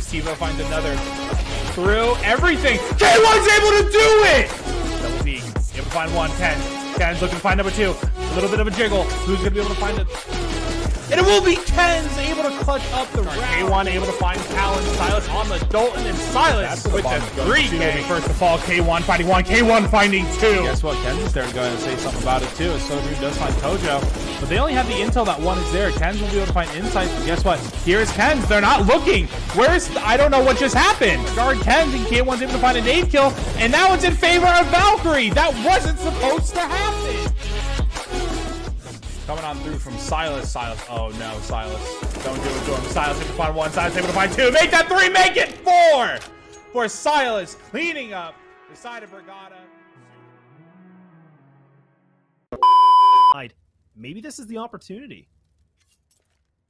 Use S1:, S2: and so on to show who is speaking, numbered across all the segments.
S1: Tivo finds another through everything. K1's able to do it! Double D, able to find one. Ken's looking to find number two. A little bit of a jiggle. Who's going to be able to find it? And it will be Ken's able to clutch up the round. K1 able to find Talon. Silas on the Dalton, and Silas with the 3K. First to fall, K1 finding one. K1 finding two.
S2: Guess what? Ken's is there to go ahead and say something about it too. Soju does find Tojo, but they only have the intel that one is there. Ken's will be able to find insights, but guess what? Here's Ken's. They're not looking. Where's, I don't know what just happened. Guard Ken's, and K1's able to find a nade kill, and now it's in favor of Valkyrie. That wasn't supposed to happen. Coming on through from Silas. Oh no, Silas. Don't do it to him. Silas able to find one. Silas able to find two. Make that three. Make it four for Silas. Cleaning up the side of Brigada.
S3: Maybe this is the opportunity.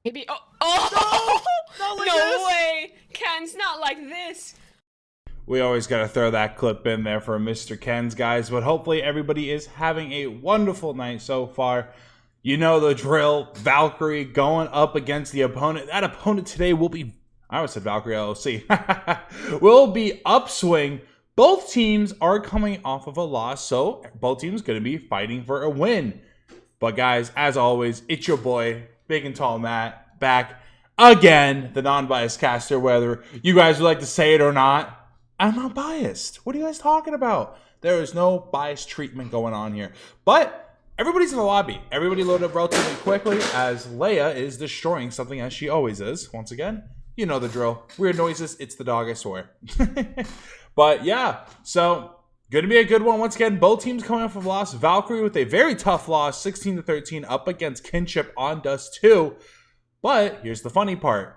S4: Maybe. Oh!
S3: No
S4: way! Ken's not like this.
S1: We always got to throw that clip in there for Mr. Ken's, guys. But hopefully everybody is having a wonderful night so far. You know the drill. Valkyrie going up against the opponent. That opponent today will be, I always said Valkyrie LLC, will be Upswing. Both teams are coming off of a loss, so both teams going to be fighting for a win. But guys, as always, it's your boy, Big and Tall Matt, back again, the non-biased caster, whether you guys would like to say it or not. I'm not biased. What are you guys talking about? There is no biased treatment going on here. But everybody's in the lobby. Everybody loaded up relatively quickly as Leia is destroying something as she always is. Once again, you know the drill. Weird noises. It's the dog, I swear. But yeah, so going to be a good one. Once again, both teams coming off of a loss. Valkyrie with a very tough loss, 16-13, up against Kinship on Dust 2. But here's the funny part.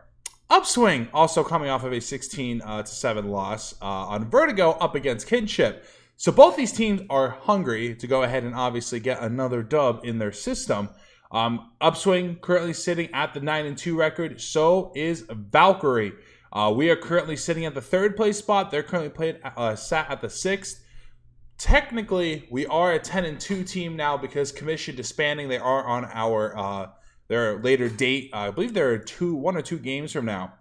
S1: Upswing also coming off of a 16-7 loss on Vertigo up against Kinship. So both these teams are hungry to go ahead and obviously get another dub in their system. Upswing currently sitting at the 9-2 record. So is Valkyrie. We are currently sitting at the 3rd place spot. They're currently sat at the 6th. Technically, we are a 10-2 team now because Commission disbanding. They are on our their later date. I believe there are 1 or 2 games from now.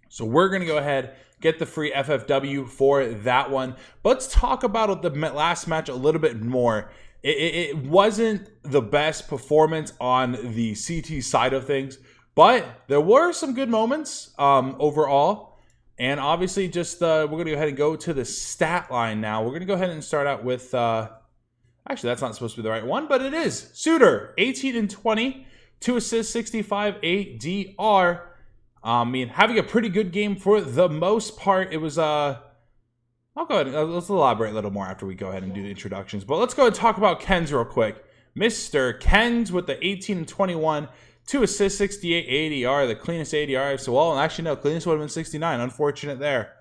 S1: So we're going to go ahead, get the free FFW for that one. But let's talk about the last match a little bit more. It wasn't the best performance on the CT side of things, but there were some good moments overall. And obviously, just we're going to go ahead and go to the stat line now. We're going to go ahead and start out with, actually, that's not supposed to be the right one, but it is. Suitor, 18-20, 2 assists, 65, 8 DR. I mean, having a pretty good game for the most part. It was, I'll go ahead and let's elaborate a little more after we go ahead and do the introductions. But let's go and talk about Ken's real quick. Mr. Ken's with the 18-21, 2 assists, 68 ADR, the cleanest ADR. So, well, actually, no, cleanest would have been 69. Unfortunate there.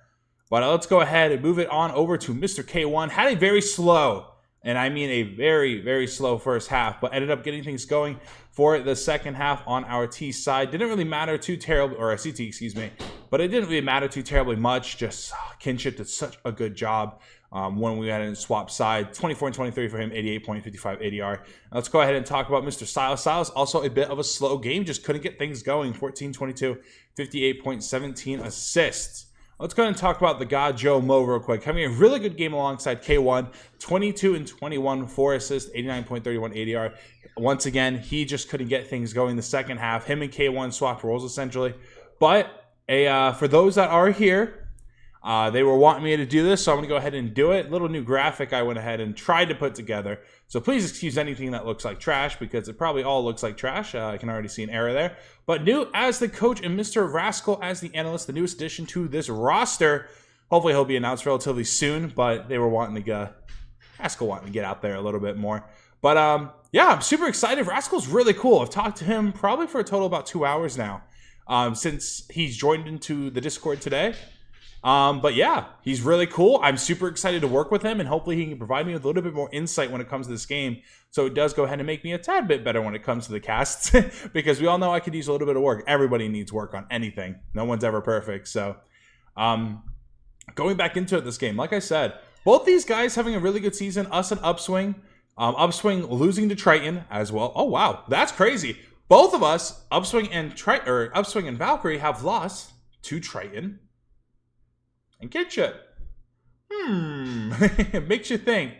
S1: But let's go ahead and move it on over to Mr. K1. Had a very slow, and I mean a very, very slow first half, but ended up getting things going for the second half on our T side. Didn't really matter too terribly, or CT, excuse me, but it didn't really matter too terribly much. Just Kinship did such a good job when we had to swap side. 24-23 for him, 88.55 ADR. Let's go ahead and talk about Mr. Silas. Silas, also a bit of a slow game, just couldn't get things going. 14-22, 58.17 assists. Let's go ahead and talk about the God Joe Mo real quick. Having a really good game alongside K1. 22-21, 4 assists, 89.31 ADR. Once again, he just couldn't get things going the second half. Him and K1 swapped roles essentially. But for those that are here, they were wanting me to do this, so I'm going to go ahead and do it. Little new graphic I went ahead and tried to put together. So please excuse anything that looks like trash, because it probably all looks like trash. I can already see an error there. But new as the coach and Mr. Rascal as the analyst, the newest addition to this roster. Hopefully he'll be announced relatively soon, but they were wanting to Rascal wanting to get out there a little bit more. But yeah, I'm super excited. Rascal's really cool. I've talked to him probably for a total of about 2 hours now since he's joined into the Discord today. But yeah, he's really cool. I'm super excited to work with him, and hopefully he can provide me with a little bit more insight when it comes to this game. So it does go ahead and make me a tad bit better when it comes to the casts, because we all know I could use a little bit of work. Everybody needs work on anything. No one's ever perfect. So going back into it this game, like I said, both these guys having a really good season, us and Upswing. Upswing losing to Triton as well. Oh, wow. That's crazy. Both of us, Upswing and Valkyrie, have lost to Triton and Kitchen. It makes you think.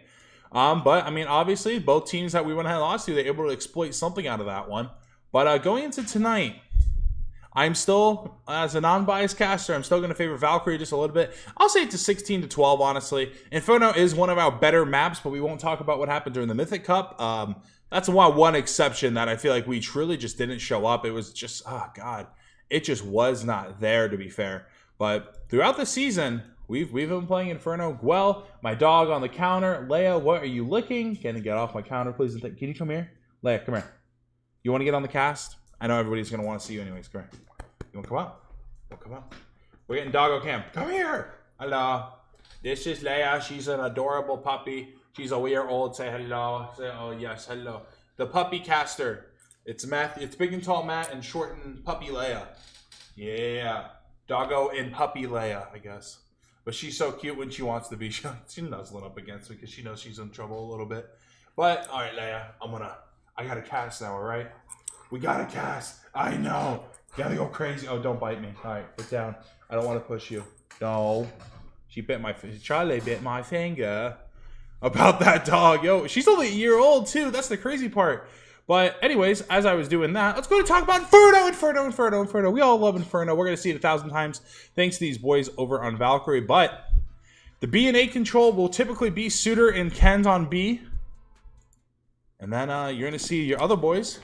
S1: But, I mean, obviously, both teams that we went ahead and lost to, they're able to exploit something out of that one. But going into tonight, I'm still, as a non-biased caster, I'm still going to favor Valkyrie just a little bit. I'll say it's a 16 to 12, honestly. Inferno is one of our better maps, but we won't talk about what happened during the Mythic Cup. That's one exception that I feel like we truly just didn't show up. It was just, oh, God. It just was not there, to be fair. But throughout the season, we've been playing Inferno well. My dog on the counter. Leia, what are you licking? Can you get off my counter, please? Can you come here? Leia, come here. You want to get on the cast? I know everybody's going to want to see you anyways. Come here. You want to come up? Come up. We're getting doggo cam. Come here. Hello. This is Leia. She's an adorable puppy. She's a year old. Say hello. Say, oh, yes, hello. The puppy caster. It's Matt. It's big and tall Matt and short and puppy Leia. Yeah. Doggo and puppy Leia, I guess. But she's so cute when she wants to be. She nuzzling up against me because she knows she's in trouble a little bit. But, all right, Leia. I got to cast now, all right? We got to cast. I know. Gotta go crazy. Oh, don't bite me. All right, put down. I don't want to push you. No. Charlie bit my finger. About that dog. Yo, she's only a year old, too. That's the crazy part. But anyways, as I was doing that, let's go to talk about Inferno. We all love Inferno. We're going to see it 1,000 times thanks to these boys over on Valkyrie. But the B and A control will typically be Suitor and Ken's on B. And then you're going to see your other boys.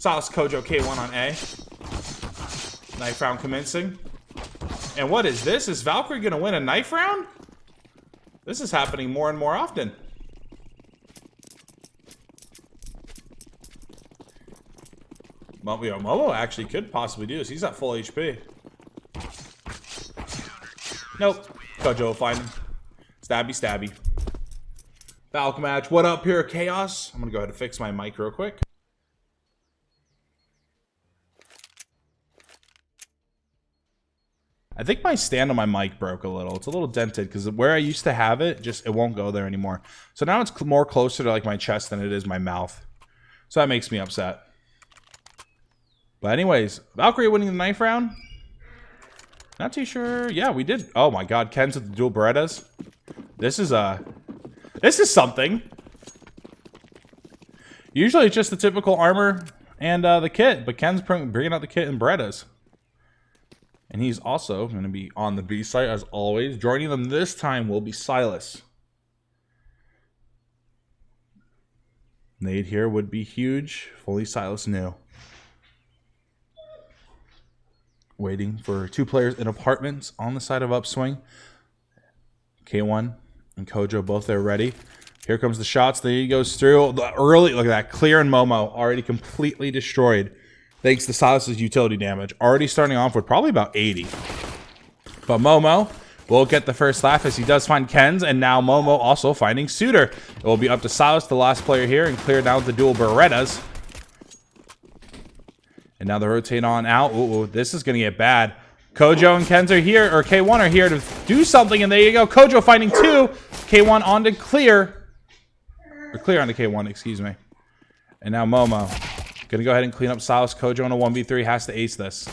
S1: Silas, Kojo, K1 on A. Knife round commencing. And what is this? Is Valkyrie going to win a knife round? This is happening more and more often. Momo actually could possibly do this. He's at full HP. Nope. Kojo will find him. Stabby. Valk match. What up here, Chaos? I'm going to go ahead and fix my mic real quick. I think my stand on my mic broke a little. It's a little dented because where I used to have it, it won't go there anymore. So now it's more closer to like my chest than it is my mouth. So that makes me upset. But anyways, Valkyrie winning the knife round. Not too sure. Yeah, we did. Oh my God, Ken's with the dual Berettas. This is something. Usually it's just the typical armor and the kit, but Ken's bringing out the kit and Berettas. And he's also going to be on the B site as always. Joining them this time will be Silas. Nade here would be huge. If only Silas knew. Waiting for two players in apartments on the side of Upswing. K1 and Kojo both there ready. Here comes the shots. There he goes through. The early, look at that. Clear and Momo already completely destroyed. Thanks to Silas's utility damage. Already starting off with probably about 80. But Momo will get the first laugh as he does find Ken's. And now Momo also finding Suitor. It will be up to Silas, the last player here, and clear down the dual Berettas. And now they rotate on out. Ooh, this is going to get bad. Kojo and Ken's are here, or K1 are here to do something. And there you go. Kojo finding two. K1 on to clear. Or clear on to K1, excuse me. And now Momo. Gonna go ahead and clean up Silas. Kojo on a 1v3 has to ace this.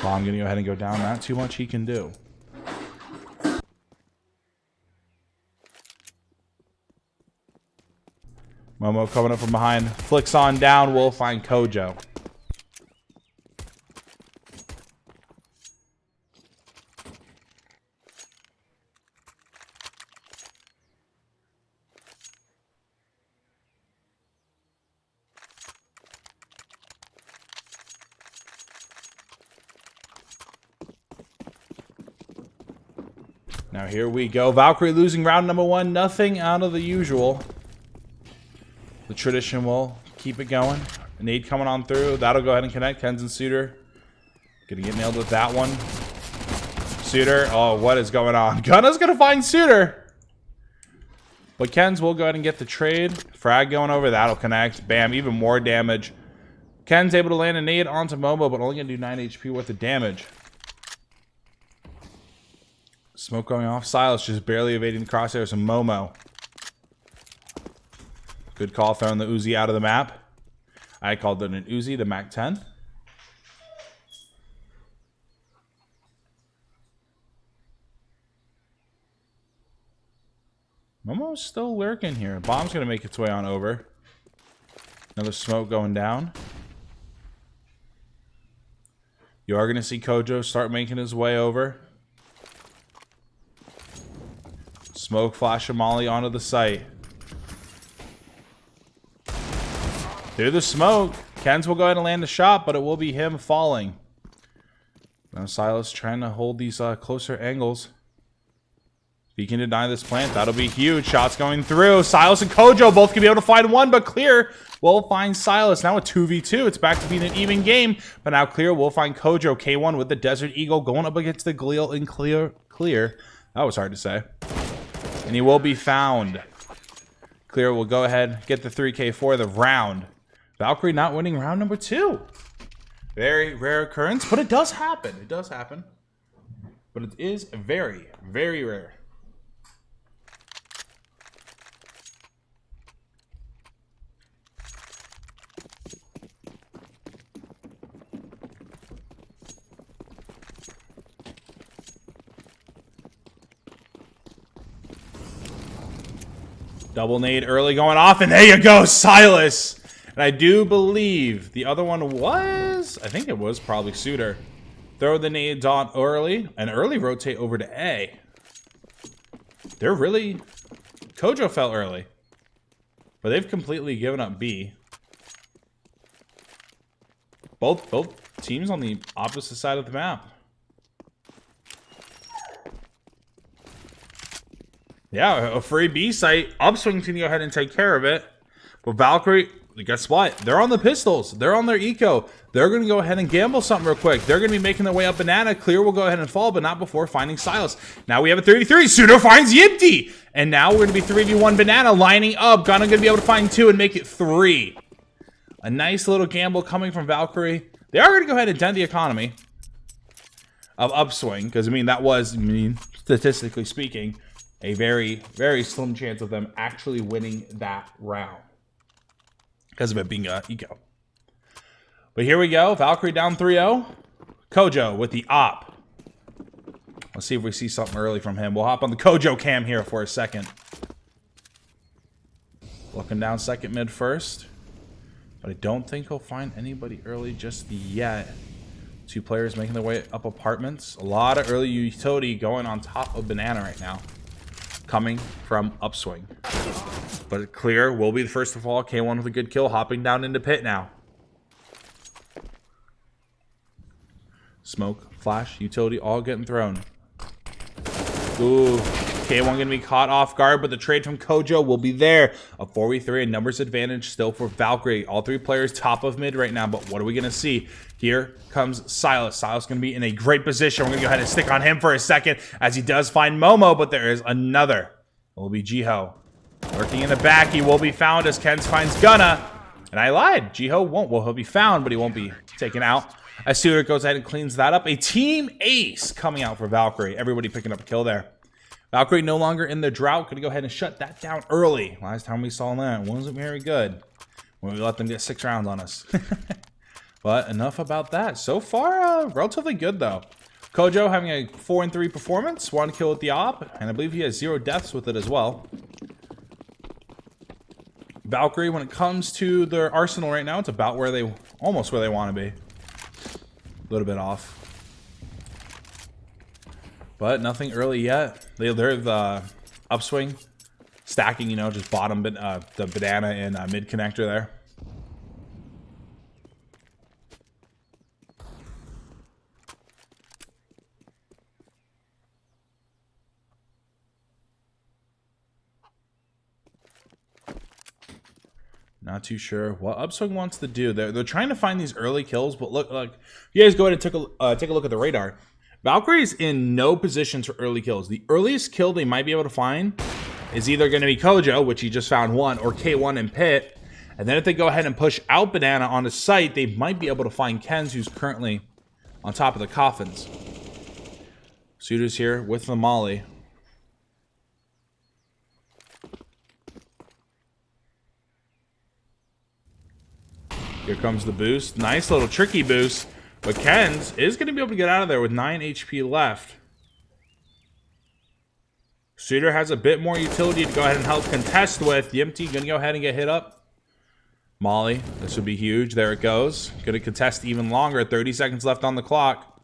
S1: Bomb gonna go ahead and go down. Not too much he can do. Momo coming up from behind. Flicks on down. We'll find Kojo. Now here we go. Valkyrie losing round number 1. Nothing out of the usual. The tradition will keep it going. Nade coming on through. That'll go ahead and connect. Kens and Suitor. Gonna get nailed with that one. Suitor. Oh, what is going on? Gunna's gonna find Suitor. But Kens will go ahead and get the trade. Frag going over. That'll connect. Bam. Even more damage. Ken's able to land a nade onto Momo, but only gonna do 9 HP worth of damage. Smoke going off. Silas just barely evading the crosshairs of Momo. Good call throwing the Uzi out of the map. I called it an Uzi, the Mac 10. Momo's still lurking here. Bomb's going to make its way on over. Another smoke going down. You are going to see Kojo start making his way over. Smoke flash a molly onto the site. Through the smoke. Kens will go ahead and land a shot, but it will be him falling. Now Silas trying to hold these closer angles. If he can deny this plant, that'll be huge. Shots going through. Silas and Kojo both can be able to find one, but Clear will find Silas. Now a 2v2. It's back to being an even game, but now Clear will find Kojo. K1 with the Desert Eagle going up against the Gleal in Clear. That was hard to say. And he will be found. Clear will go ahead, get the 3K for the round. Valkyrie not winning round number 2. Very rare occurrence, but it does happen. It does happen. But it is very, very rare. Double nade early going off, and there you go, Silas. And I do believe the other one was, I think it was probably Suitor. Throw the nades on early, and early rotate over to A. They're really, Kojo fell early, but they've completely given up B. Both teams on the opposite side of the map. Yeah, a free B site. Upswing can go ahead and take care of it. But Valkyrie, guess what? They're on the pistols. They're on their eco. They're going to go ahead and gamble something real quick. They're going to be making their way up Banana. Clear will go ahead and fall, but not before finding Silas. Now we have a 33. Suitor finds Yipty. And now we're going to be 3v1 Banana lining up. Gunna going to be able to find 2 and make it 3. A nice little gamble coming from Valkyrie. They are going to go ahead and dent the economy of Upswing. Because, I mean, that was, statistically speaking, a very, very slim chance of them actually winning that round because of it being eco. But here we go. Valkyrie down 3-0. Kojo with the op. Let's see if we see something early from him. We'll hop on the Kojo cam here for a second. Looking down second mid first. But I don't think he'll find anybody early just yet. 2 players making their way up apartments. A lot of early utility going on top of Banana right now. Coming from Upswing. But Clear will be the first of all. K1 with a good kill, hopping down into pit now. Smoke, flash, utility, all getting thrown. Ooh, K1 gonna be caught off guard, but the trade from Kojo will be there. A 4v3 and numbers advantage still for Valkyrie. All 3 players top of mid right now, but what are we gonna see? Here comes Silas. Silas gonna be in a great position. We're gonna go ahead and stick on him for a second as he does find Momo, but there is another. It will be Jiho. Lurking in the back, he will be found as Kens finds Gunna. And I lied, Jiho won't. Well, he'll be found, but he won't be taken out. As Suitor goes ahead and cleans that up. A team ace coming out for Valkyrie. Everybody picking up a kill there. Valkyrie no longer in the drought. Gonna go ahead and shut that down early. Last time we saw that wasn't very good when we let them get 6 rounds on us. But enough about that. So far, relatively good though. Kojo having a 4-3 performance, 1 kill with the op, and I believe he has 0 deaths with it as well. Valkyrie, when it comes to their arsenal right now, it's about where they, almost where they want to be. A little bit off. But nothing early yet. They're the Upswing stacking, you know, just bottom the Banana and mid connector there. Not too sure what Upswing wants to do. They're trying to find these early kills, but look, you guys go ahead and take a look at the radar. Valkyrie's in no positions for early kills. The earliest kill they might be able to find is either going to be Kojo, which he just found one, or K1 and Pit. And then if they go ahead and push out Banana on the site, they might be able to find Ken's, who's currently on top of the coffins. Suitor's here with the Molly. Here comes the boost. Nice little tricky boost. But Ken's is going to be able to get out of there with 9 HP left. Suitor has a bit more utility to go ahead and help contest with. Yimty going to go ahead and get hit up. Molly, this would be huge. There it goes. Going to contest even longer. 30 seconds left on the clock.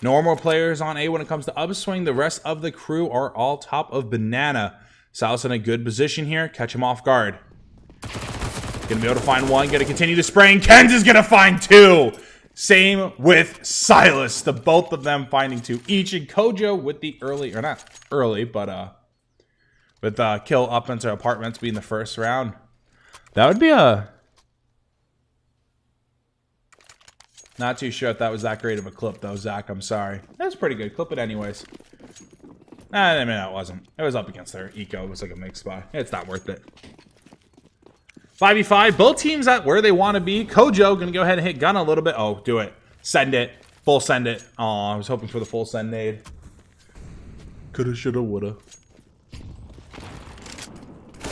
S1: Normal players on A when it comes to Upswing. The rest of the crew are all top of Banana. Sal's in a good position here. Catch him off guard. Going to be able to find one. Going to continue to spraying. Ken's is going to find two. Same with Silas. The both of them finding two each. And Kojo with the early, or not early, but with kill up into apartments being the first round. That would be a... Not too sure if that was that great of a clip, though, Zach. I'm sorry. That was pretty good. Clip it anyways. I mean, it wasn't. It was up against their eco. It was like a mixed spy. It's not worth it. 5v5. Both teams at where they want to be. Kojo going to go ahead and hit Gunna a little bit. Oh, do it. Send it. Full send it. Oh, I was hoping for the full send nade. Coulda, shoulda, woulda.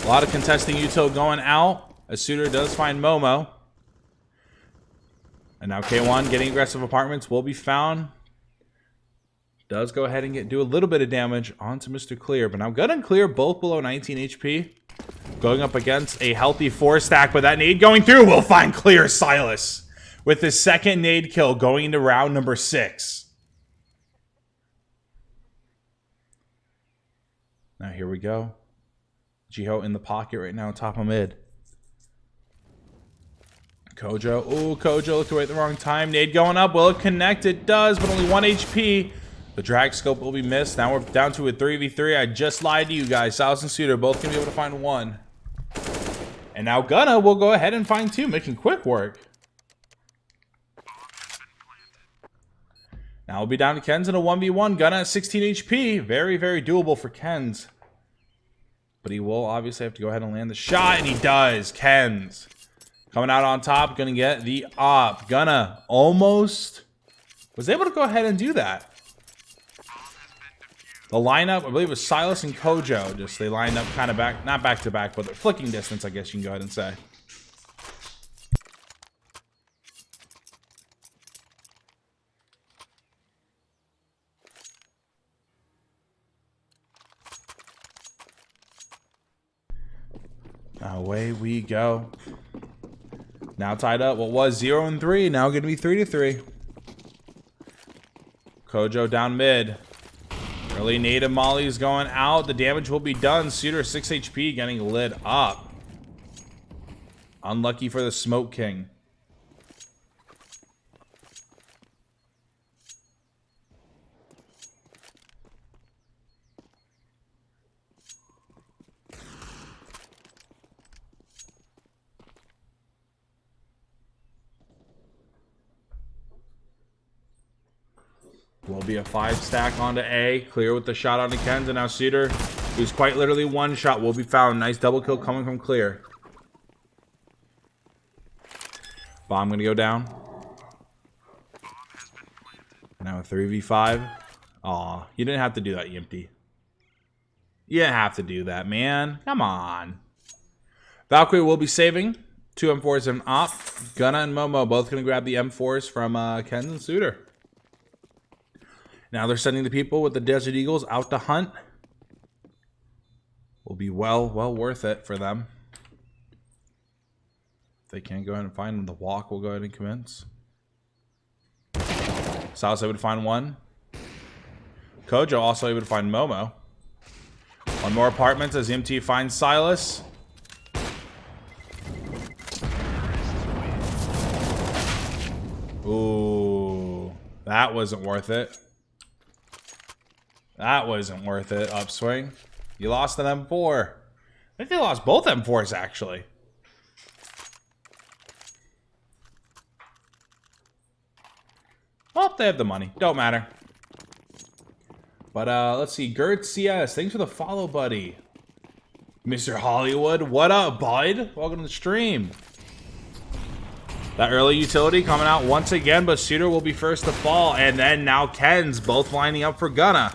S1: A lot of contesting util going out. As Suitor does find Momo. And now K1 getting aggressive apartments will be found. Does go ahead and do a little bit of damage onto Mr. Clear. But now Gunna and Clear both below 19 HP. Going up against a healthy 4-stack, but that nade going through will find Clear Silas with his second nade kill going into round number 6. Now here we go. Jiho in the pocket right now, top of mid. Kojo. Oh, Kojo looked away at the wrong time. Nade going up. Will it connect? It does, but only 1 HP. The drag scope will be missed. Now we're down to a 3v3. I just lied to you guys. Silas and Suitor both going to be able to find one. And now Gunna will go ahead and find two, making quick work. Now we'll be down to Ken's in a 1v1. Gunna at 16 HP. Very, very doable for Ken's. But he will obviously have to go ahead and land the shot, and he does. Ken's coming out on top. Going to get the op. Gunna almost was able to go ahead and do that. The lineup, I believe it was Silas and Kojo. Just they lined up kind of back, not back to back, but they're flicking distance, I guess you can go ahead and say. Now away we go. Now tied up. What was 0-3, now going to be 3-3. Kojo down mid. Early nade of Molly's going out. The damage will be done. Suitor 6 HP getting lit up. Unlucky for the Smoke King. Will be a 5-stack onto A. Clear with the shot onto Ken's. And now Suitor, who's quite literally one shot, will be found. Nice double kill coming from Clear. Bomb going to go down. Now a 3v5. Aw, you didn't have to do that, Yimpy. You didn't have to do that, man. Come on. Valkyrie will be saving. 2 M4s and Op. Gunna and Momo both going to grab the M4s from Ken's and Suitor. Now they're sending the people with the Desert Eagles out to hunt. Will be well worth it for them. If they can't go ahead and find them, the walk will go ahead and commence. Silas able to find one. Kojo also able to find Momo. One more apartments as MT finds Silas. Ooh, that wasn't worth it. That wasn't worth it, Upswing. You lost an M4. I think they lost both M4s, actually. Well, they have the money. Don't matter. But let's see. Gert CS, thanks for the follow, buddy. Mr. Hollywood, what up, bud? Welcome to the stream. That early utility coming out once again, but Suitor will be first to fall. And then now Ken's both lining up for Gunna.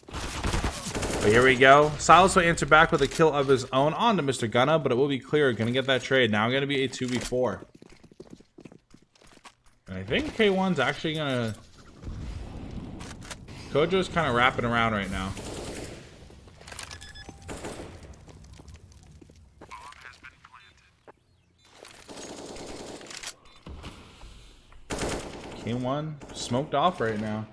S1: But here we go. Silas will answer back with a kill of his own onto Mr. Gunna, but it will be clear. Gonna get that trade. Now gonna be a 2v4. And I think K1's actually gonna... Kojo's kind of wrapping around right now. K1 smoked off right now.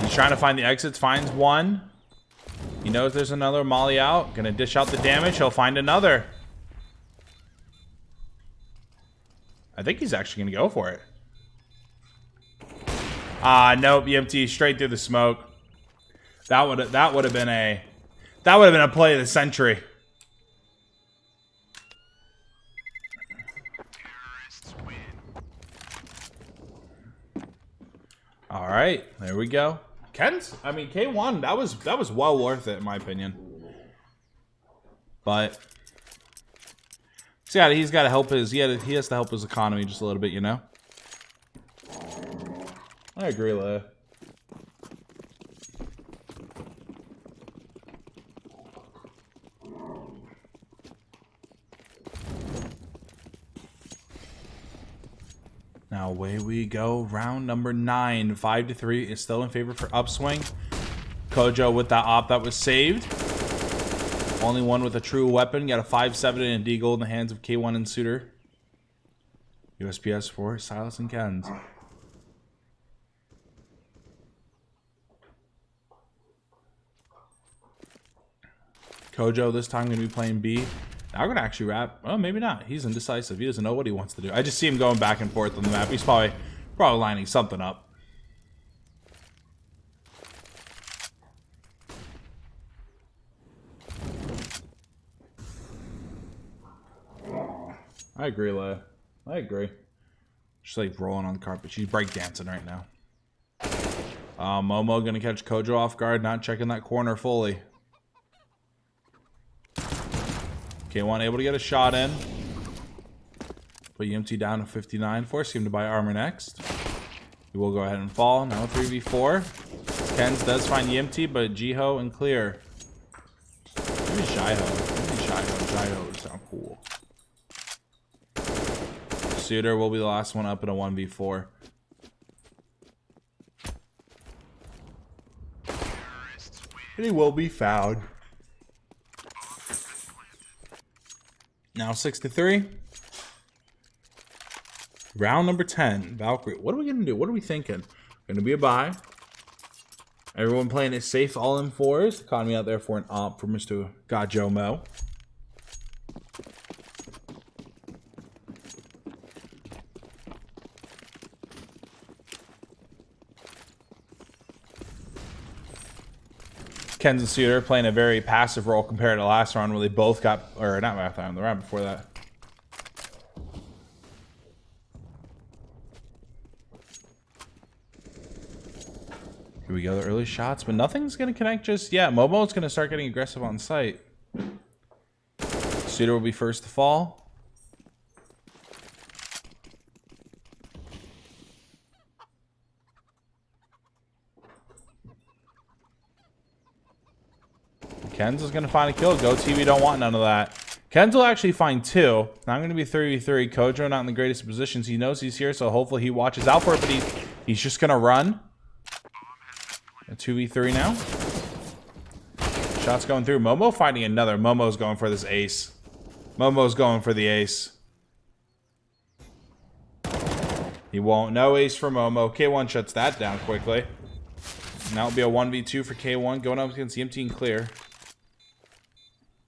S1: He's trying to find the exits, finds one. He knows there's another molly out. Gonna dish out the damage. He'll find another. I think he's actually gonna go for it. Nope. EMT straight through the smoke. That would have been a play of the century. All right, there we go. K1, that was well worth it in my opinion. But see, he's got to help his he has to help his economy just a little bit, you know. I agree, Leia. Now away we go. Round number 9. 5-3 is still in favor for Upswing. Kojo with that op that was saved. Only one with a true weapon. Got a 5-7 and a deagle in the hands of K1 and Suitor. USPS for Silas and Ken's. Kojo this time going to be playing B. Now we're going to actually wrap. Oh, maybe not. He's indecisive. He doesn't know what he wants to do. I just see him going back and forth on the map. He's probably lining something up. I agree, Leia. I agree. She's like rolling on the carpet. She's breakdancing right now. Momo going to catch Kojo off guard, not checking that corner fully. K1 able to get a shot in. Put EMT down to 59. Force him to buy armor next. He will go ahead and fall. Now 3v4. Ken's does find EMT, but Jiho and clear. Maybe Jiho. Maybe Jiho would sound cool. Suitor will be the last one up in a 1v4. And he will be fouled. Now 6-3. Round number 10. Valkyrie. What are we going to do? What are we thinking? Going to be a bye. Everyone playing it safe all in fours. Economy out there for an op for Mr. Gajo Mo. Ken's and Suitor playing a very passive role compared to the last round where they both got, or not last round, the round before that. Here we go, the early shots, but nothing's going to connect just yet. Momo's going to start getting aggressive on site. Suitor will be first to fall. Ken's is going to find a kill. Go TV, don't want none of that. Ken's will actually find 2. Now I'm going to be 3v3. Kojo not in the greatest positions. He knows he's here, so hopefully he watches out for it, but he's just going to run. A 2v3 now. Shots going through. Momo finding another. Momo's going for this ace. Momo's going for the ace. He won't. No ace for Momo. K1 shuts that down quickly. Now it'll be a 1v2 for K1 going up against EMT and clear.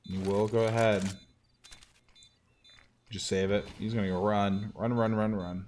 S1: You will go ahead. Just save it. He's going to go run. Run.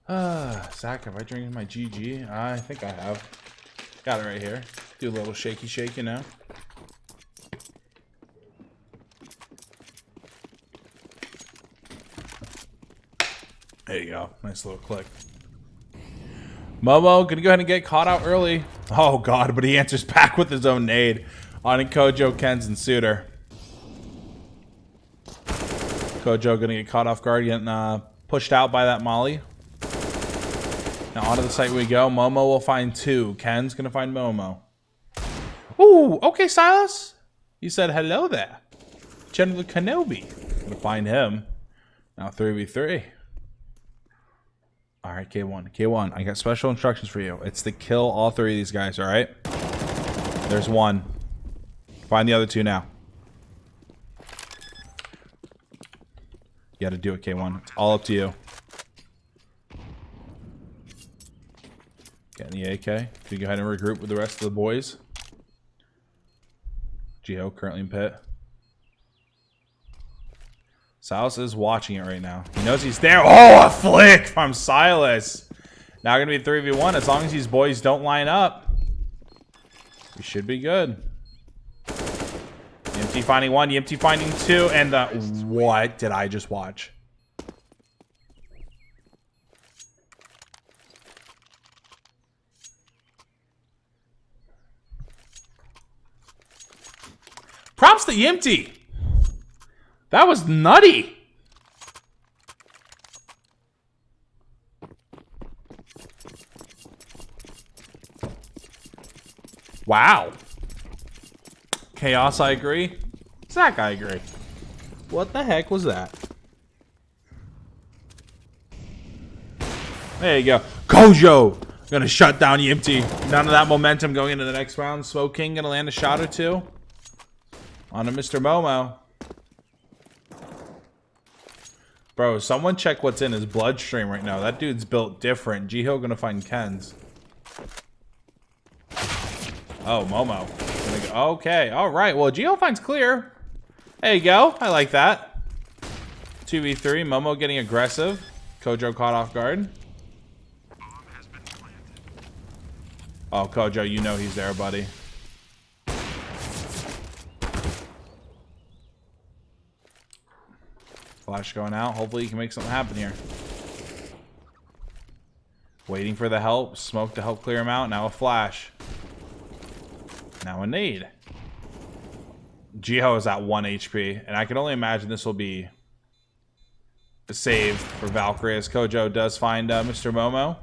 S1: Zach, have I drinking my GG? I think I have. Got it right here. Do a little shaky shake, you know. There you go. Nice little click. Momo gonna go ahead and get caught out early. Oh god, but he answers back with his own nade on Kojo, Kens, and Suitor. Kojo gonna get caught off guard, getting pushed out by that Molly. Now onto the site we go. Momo will find 2. Ken's gonna find Momo. Ooh, okay, Silas. You said hello there. General Kenobi. Gonna find him. Now 3v3. Alright, K1. K1, I got special instructions for you. It's to kill all 3 of these guys, alright? There's 1. Find the other 2 now. You gotta do it, K1. It's all up to you. Getting the AK. Can you go ahead and regroup with the rest of the boys? Geo currently in pit. Silas is watching it right now. He knows he's there. Oh, a flick from Silas. Now going to be 3v1. As long as these boys don't line up, we should be good. EMT finding 1, EMT finding 2, and the... What did I just watch? Props to EMT. That was nutty. Wow. Chaos, I agree. Zach, I agree. What the heck was that? There you go. Kojo gonna shut down EMT. None of that momentum going into the next round. Smoke King gonna land a shot or 2 on a Mr. Momo. Bro, someone check what's in his bloodstream right now. That dude's built different. Jiho gonna find Ken's. Oh, Momo. Okay, alright. Well, Jiho finds clear. There you go. I like that. 2v3. Momo getting aggressive. Kojo caught off guard. Oh, Kojo, you know he's there, buddy. Flash going out. Hopefully you can make something happen here. Waiting for the help. Smoke to help clear him out. Now a flash. Now a nade. Jiho is at 1 HP. And I can only imagine this will be a save for Valkyrie as Kojo does find Mr. Momo.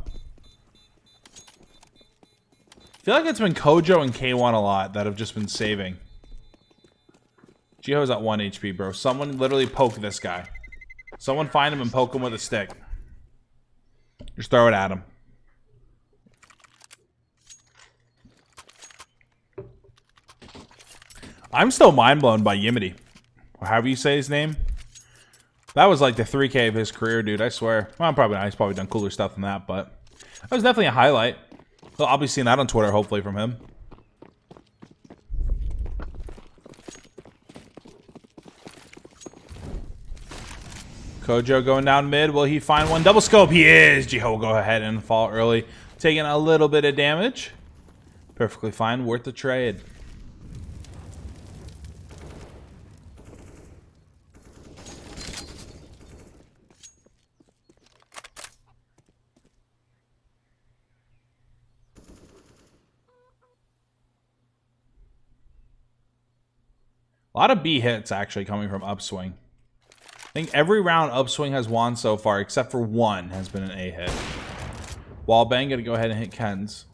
S1: I feel like it's been Kojo and K1 a lot that have just been saving. Jiho's at 1 HP, bro. Someone literally poke this guy. Someone find him and poke him with a stick. Just throw it at him. I'm still mind blown by Yimity. Or however you say his name. That was like the 3K of his career, dude. I swear. Well, probably not. He's probably done cooler stuff than that, but that was definitely a highlight. Well, I'll be seeing that on Twitter, hopefully, from him. Kojo going down mid. Will he find one? Double scope. He is. Jiho will go ahead and fall early. Taking a little bit of damage. Perfectly fine. Worth the trade. A lot of B hits actually coming from Upswing. I think every round Upswing has won so far, except for 1 has been an A hit. Wallbang gonna go ahead and hit Ken's.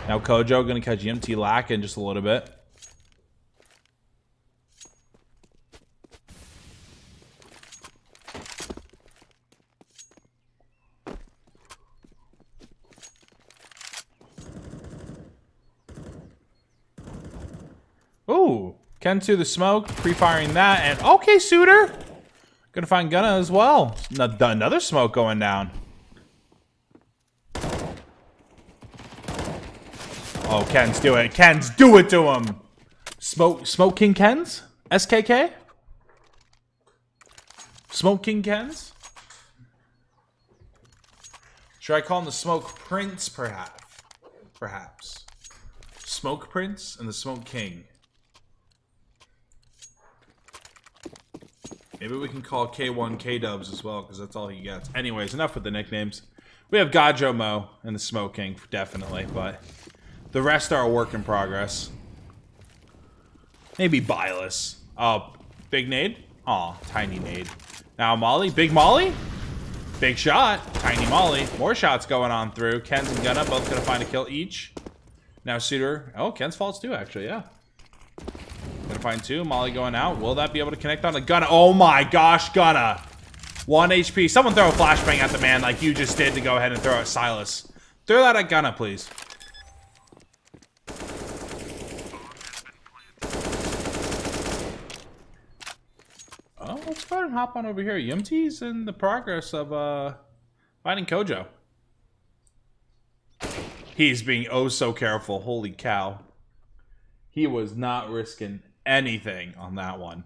S1: Now Kojo gonna catch EMT lacking just a little bit. Ooh. Ken to the smoke, pre-firing that, and okay, Suitor. Gonna find Gunna as well. Another smoke going down. Oh, Ken's do it. Ken's do it to him. Smoke King Ken's? SKK? Smoke King Ken's? Should I call him the Smoke Prince, perhaps? Perhaps. Smoke Prince and the Smoke King. Maybe we can call K1 K-Dubs as well, because that's all he gets. Anyways, enough with the nicknames. We have Gajo Mo and the Smoke King, definitely, but the rest are a work in progress. Maybe Bylus. Oh, big nade? Aw, tiny nade. Now Molly, big Molly? Big shot, tiny Molly. More shots going on through. Ken's and Gunna both gonna find a kill each. Now Suitor. Oh, Ken's faults too, actually, yeah. Gonna find 2. Molly going out. Will that be able to connect on the Gunna? Oh my gosh, Gunna. 1 HP. Someone throw a flashbang at the man like you just did to go ahead and throw at Silas. Throw that at Gunna, please. Oh, let's go ahead and hop on over here. Yumty's in the progress of finding Kojo. He's being oh so careful. Holy cow. He was not risking anything on that one.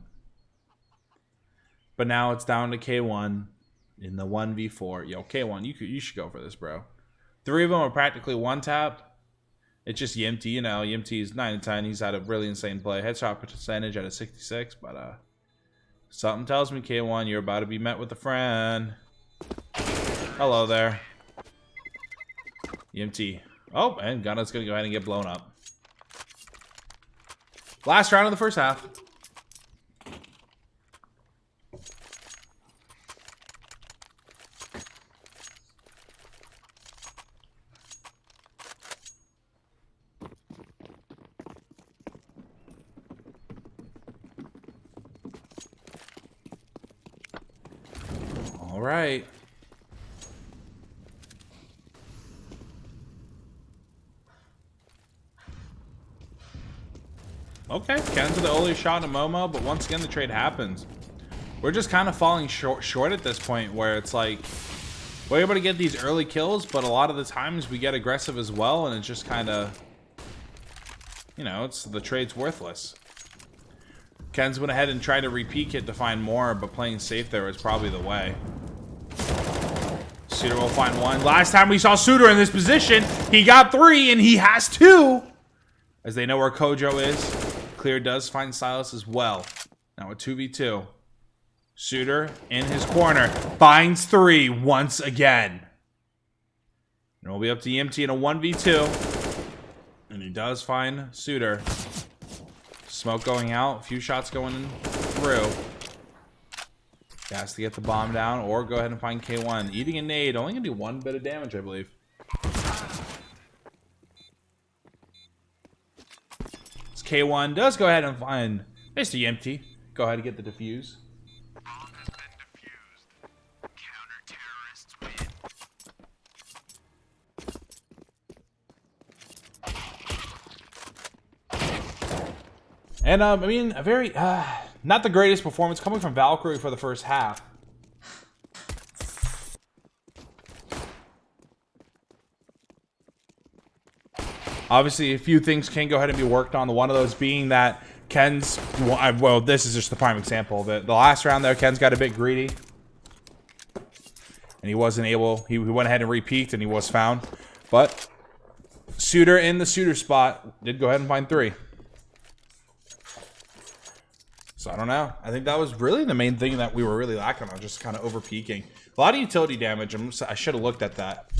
S1: But now it's down to K1 in the 1v4. Yo, K1, you should go for this, bro. 3 of them are practically one tap. It's just Yimty, you know. Yimty's 9 and 10. He's had a really insane play. Headshot percentage at a 66, but something tells me, K1, you're about to be met with a friend. Hello there. Yimty. Oh, and Gunna's gonna go ahead and get blown up. Last round of the first half. All right. Okay, Ken's with the only shot in Momo, but once again the trade happens. We're just kind of falling short at this point, where it's like we're able to get these early kills, but a lot of the times we get aggressive as well, and it's just kind of, you know, it's the trade's worthless. Ken's went ahead and tried to re-peek it to find more, but playing safe there is probably the way. Suitor will find 1. Last time we saw Suitor in this position, he got 3, and he has 2. As they know where Kojo is. Clear does find Silas as well. Now a 2v2. Suitor in his corner. Finds 3 once again. And it'll be up to EMT in a 1v2. And he does find Suitor. Smoke going out. A few shots going in through. He has to get the bomb down or go ahead and find K1. Eating a nade. Only going to do 1 bit of damage, I believe. K1 does go ahead and find Mr. Yempty. Go ahead and get the defuse. And I mean, a very not the greatest performance coming from Valkyrie for the first half. Obviously, a few things can go ahead and be worked on. The one of those being that Ken's, well, this is just the prime example. The last round there, Ken's got a bit greedy. And he wasn't able, he went ahead and re-peeked and he was found. But Suitor in the Suitor spot did go ahead and find 3. So I don't know. I think that was really the main thing that we were really lacking on, just kind of over-peeking. A lot of utility damage. I should have looked at that.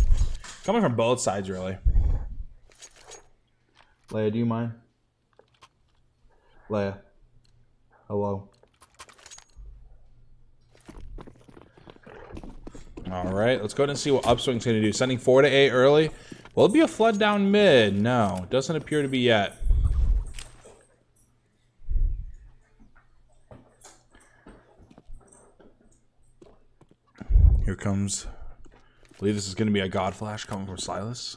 S1: Coming from both sides, really. Leia, do you mind? Leia. Hello. Alright, let's go ahead and see what Upswing's going to do. Sending 4 to A early. Will it be a flood down mid? No, doesn't appear to be yet. Here comes... I believe this is going to be a God Flash coming from Silas.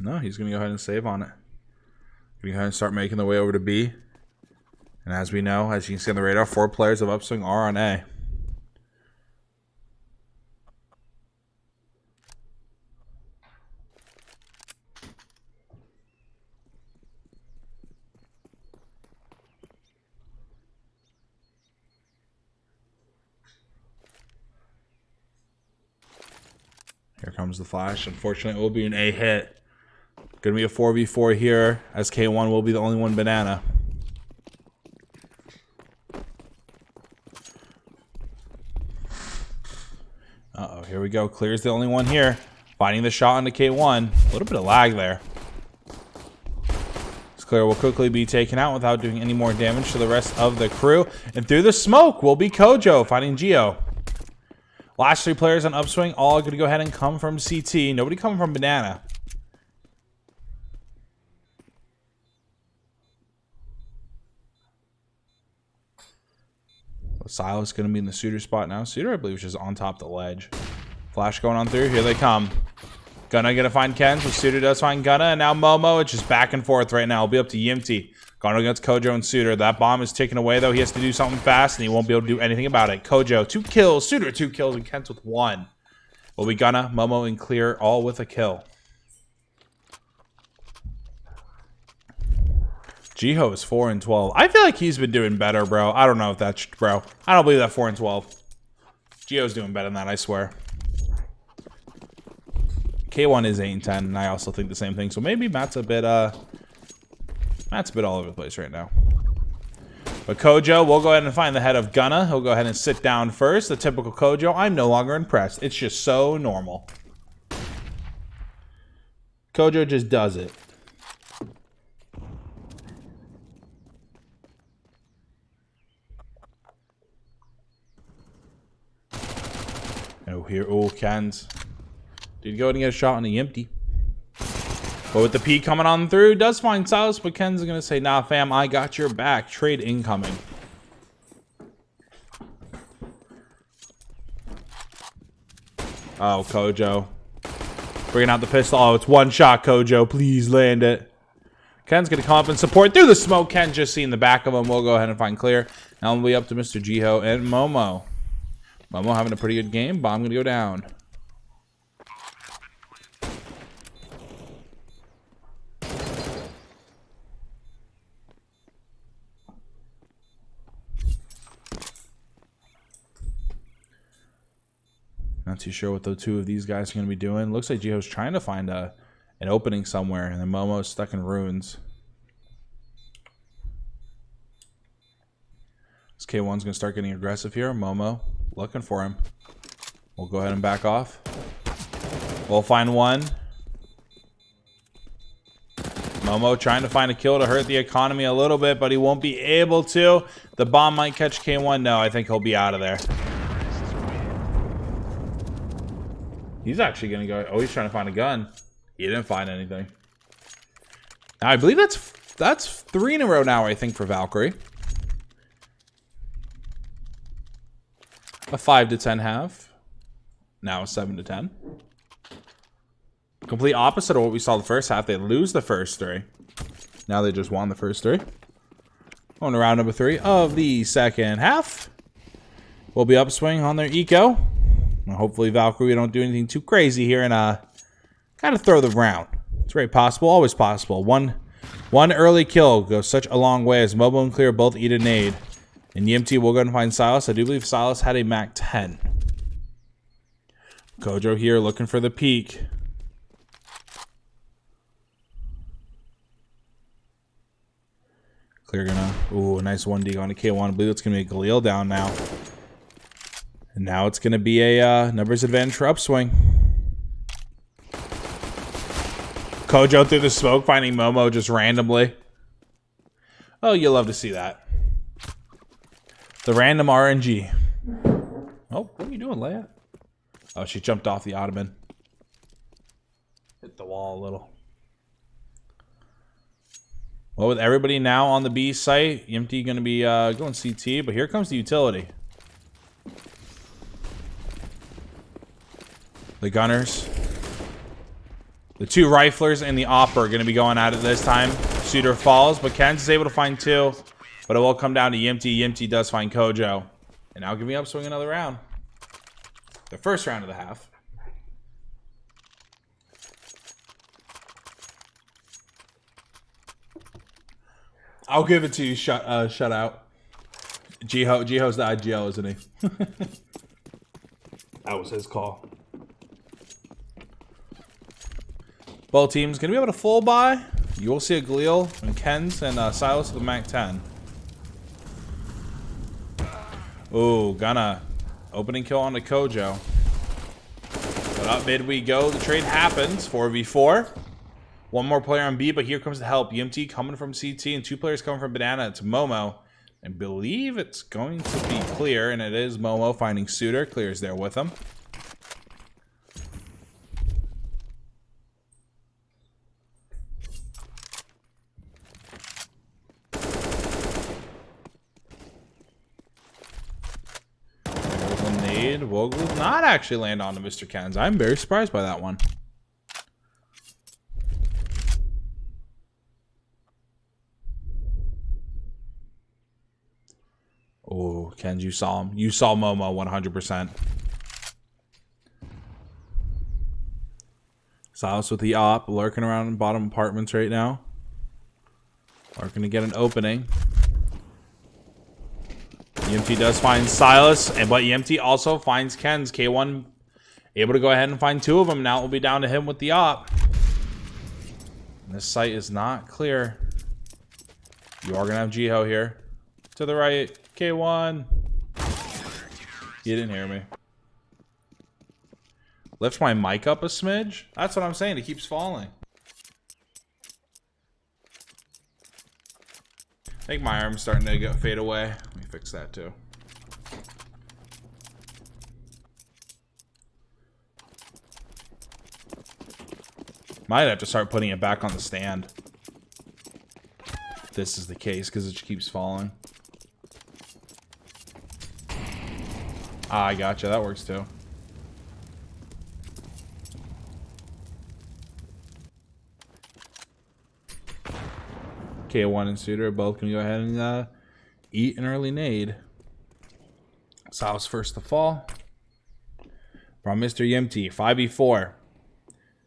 S1: No, he's going to go ahead and save on it. Going to go ahead and start making their way over to B. And as we know, as you can see on the radar, 4 players of Upswing are on A. Here comes the flash. Unfortunately, it will be an A hit. Gonna be a 4v4 here, as K1 will be the only one banana. Uh-oh, here we go. Clear's the only one here. Finding the shot onto K1. A little bit of lag there. Clear will quickly be taken out without doing any more damage to the rest of the crew. And through the smoke will be Kojo finding Geo. Last 3 players on Upswing, all going to go ahead and come from CT. Nobody coming from Banana. Silas going to be in the Suitor spot now. Suitor, I believe, is just on top of the ledge. Flash going on through. Here they come. Gunna going to find Ken. So Suitor does find Gunna. And now Momo. It's just back and forth right now. It'll be up to Yimty. Going against Kojo and Suitor. That bomb is taken away, though. He has to do something fast, and he won't be able to do anything about it. Kojo, 2 kills. Suitor, 2 kills. And Kent's with 1. Will be Gunna, Momo, and Clear, all with a kill. Jiho is 4 and 12. I feel like he's been doing better, bro. I don't know if that's bro. I don't believe that 4 and 12. Jiho's doing better than that, I swear. K1 is 8 and 10, and I also think the same thing. So maybe Matt's a bit all over the place right now. But Kojo, we'll go ahead and find the head of Gunna. He'll go ahead and sit down first. The typical Kojo. I'm no longer impressed. It's just so normal. Kojo just does it. Oh, here. Oh, Cans. Did go ahead and get a shot on the empty. But with the P coming on through, does find Silas, but Ken's going to say, nah, fam, I got your back. Trade incoming. Oh, Kojo. Bringing out the pistol. Oh, it's one shot, Kojo. Please land it. Ken's going to come up and support through the smoke. Ken just seeing the back of him. We'll go ahead and find Clear. Now we'll be up to Mr. Jiho and Momo. Momo having a pretty good game. Bomb going to go down. Not too sure what the 2 of these guys are going to be doing. Looks like Jiho's trying to find an opening somewhere, and then Momo's stuck in ruins. This K1's going to start getting aggressive here. Momo looking for him. We'll go ahead and back off. We'll find one. Momo trying to find a kill to hurt the economy a little bit, but he won't be able to. The bomb might catch K1. No, I think he'll be out of there. He's actually going to go... Oh, he's trying to find a gun. He didn't find anything. Now, I believe that's 3 in a row now, I think, for Valkyrie. A 5 to 10 half. Now a 7 to 10. Complete opposite of what we saw the first half. They lose the first 3. Now they just won the first 3. On to round number 3 of the second half. We'll be Upswing on their eco. Well, hopefully Valkyrie don't do anything too crazy here and kind of throw the round. It's very possible, always possible. One early kill goes such a long way as Mobo and Clear both eat a nade. And Yimty will go and find Silas. I do believe Silas had a Mac 10. Kojo here looking for the peak. Clear gonna... Ooh, a nice 1D on a K1. I believe it's going to be a Galil down now. And now it's going to be a numbers advantage for Upswing. Kojo through the smoke, finding Momo just randomly. Oh, you'll love to see that. The random RNG. Oh, what are you doing, Leia? Oh, she jumped off the ottoman. Hit the wall a little. Well, with everybody now on the B site, Yimty going to be going CT, but here comes the utility. The gunners. The 2 riflers and the op are going to be going at it this time. Suitor falls, but Kens is able to find 2. But it will come down to Yimty. Yimty does find Kojo. And now give me Upswing another round. The first round of the half. I'll give it to you, shut out. Jiho's the IGL, isn't he? That was his call. Both teams going to be able to full buy. You will see a Galil and Kens and Silas with the Mac 10. Ooh, gonna opening kill on the Kojo. But up mid we go. The trade happens. 4v4. One more player on B, but here comes the help. EMT coming from CT and 2 players coming from Banana. It's Momo. I believe it's going to be clear, and it is Momo finding Suitor. Clear's there with him. Vogel did not actually land on to Mr. Kens. I'm very surprised by that one. Oh, Kens, you saw him. You saw Momo 100%. Silas with the op, lurking around in bottom apartments right now. Lurking to get an opening. EMT does find Silas, but EMT also finds Kens. K1 able to go ahead and find 2 of them. Now it will be down to him with the op. And this site is not clear. You are going to have Jiho here. To the right, K1. You didn't hear me. Lift my mic up a smidge? That's what I'm saying. It keeps falling. I think my arm's starting to fade away. Let me fix that too. Might have to start putting it back on the stand. If this is the case, because it just keeps falling. Ah, I gotcha. That works too. K1 and Suitor both can go ahead and eat an early nade. Silas first to fall. From Mr. Yimty, 5v4.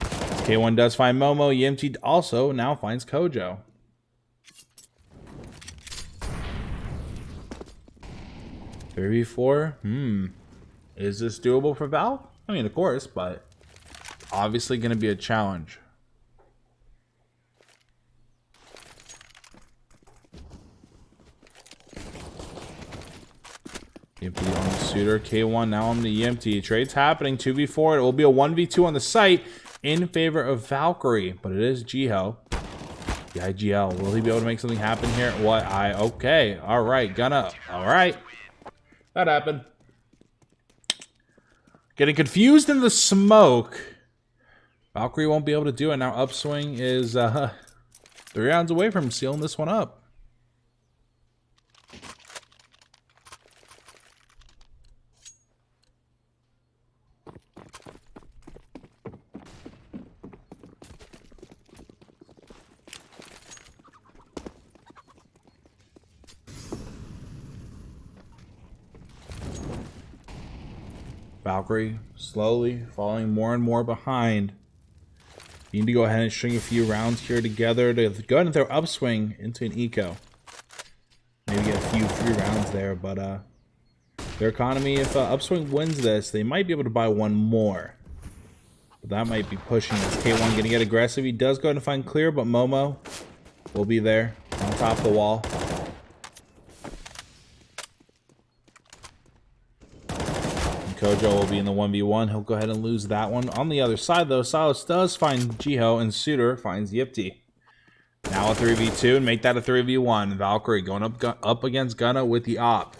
S1: K1 does find Momo. Yimty also now finds Kojo. Three v 4. Is this doable for Val? I mean, of course, but obviously going to be a challenge. EMT on the Suitor. K1 now on the EMT. Trade's happening. 2v4. It will be a 1v2 on the site in favor of Valkyrie, but it is Jiho. The IGL. Will he be able to make something happen here? What? Okay. All right. Gonna. All right. That happened. Getting confused in the smoke. Valkyrie won't be able to do it. Now Upswing is 3 rounds away from sealing this one up. Valkyrie slowly falling more and more behind. You need to go ahead and string a few rounds here together to go ahead and throw Upswing into an eco. Maybe get a few free rounds there, but their economy, if Upswing wins this, they might be able to buy one more. But that might be pushing this. K1 going to get aggressive. He does go ahead and find clear, but Momo will be there on top of the wall. Kojo will be in the 1v1. He'll go ahead and lose that one. On the other side, though, Silas does find Jiho, and Suitor finds Yipty. Now a 3v2, and make that a 3v1. Valkyrie going up against Gunna with the op,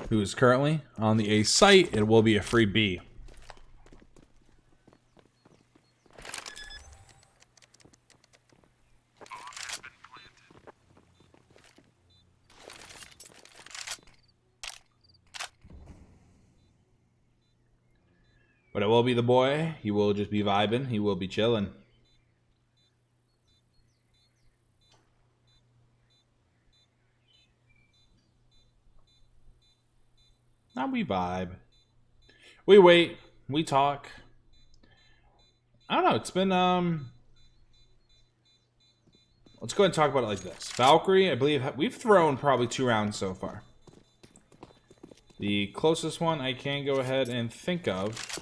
S1: who is currently on the A site. It will be a free B. But it will be the boy. He will just be vibing. He will be chilling. Now we vibe. We wait. We talk. I don't know. It's been, let's go ahead and talk about it like this. Valkyrie, I believe, we've thrown probably 2 rounds so far. The closest one I can go ahead and think of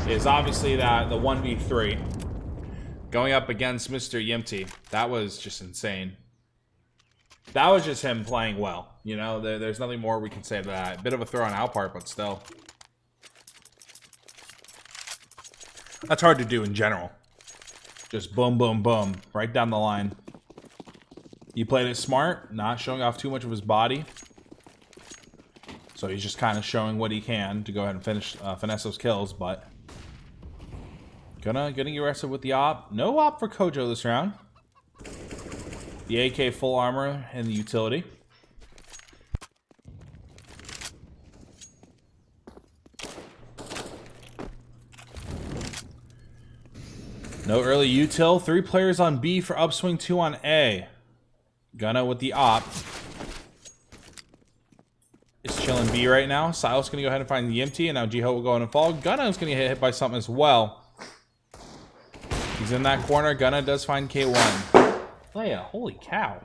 S1: is obviously that the 1v3 going up against Mr. Yimty. That was just insane. That was just him playing well. You know, there's nothing more we can say to that. Bit of a throw on out part, but still. That's hard to do in general. Just boom, boom, boom. Right down the line. He played it smart, not showing off too much of his body. So he's just kind of showing what he can to go ahead and finesse those kills, but gonna get aggressive with the op. No op for Kojo this round. The AK full armor and the utility. No early util. 3 players on B for Upswing, 2 on A. Gunna with the op. Is chilling B right now. Silas gonna go ahead and find the empty, and now Jiho will go in and fall. Gunna is gonna get hit by something as well. He's in that corner. Gunna does find K1. Leia, holy cow.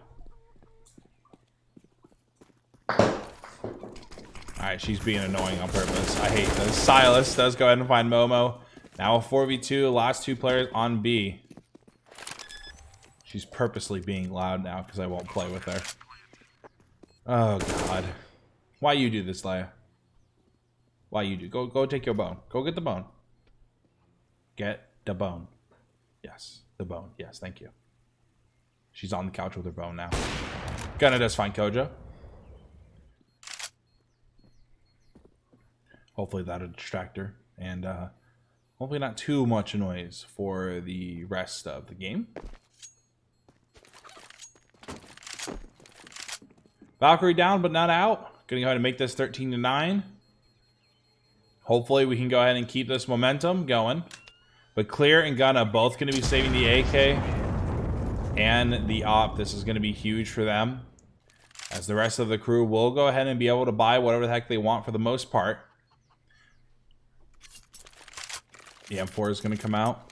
S1: Alright, she's being annoying on purpose. I hate this. Silas does go ahead and find Momo. Now a 4v2, last 2 players on B. She's purposely being loud now because I won't play with her. Oh, God. Why you do this, Leia? Why you do? Go take your bone. Go get the bone. Get the bone. Yes, the bone. Yes, thank you. She's on the couch with her bone now. Gunna does find Kojo. Hopefully that'll distract her. And hopefully not too much noise for the rest of the game. Valkyrie down, but not out. Gonna go ahead and make this 13-9. Hopefully we can go ahead and keep this momentum going. But Clear and Gunna both gonna be saving the AK and the op. This is gonna be huge for them, as the rest of the crew will go ahead and be able to buy whatever the heck they want for the most part. The M4 is gonna come out.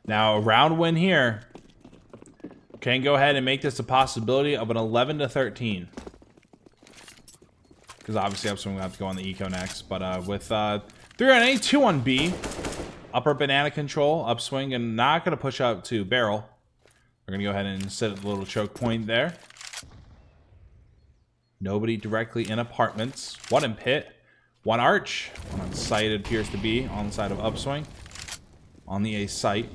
S1: Now, a round win here can go ahead and make this a possibility of an 11-13. Because obviously Upswing will have to go on the eco next. But with 3 on A, 2 on B. Upper banana control, Upswing, and not going to push up to barrel. We're going to go ahead and set a little choke point there. Nobody directly in apartments. 1 in pit. 1 arch. 1 on site, it appears to be, on the side of Upswing. On the A site.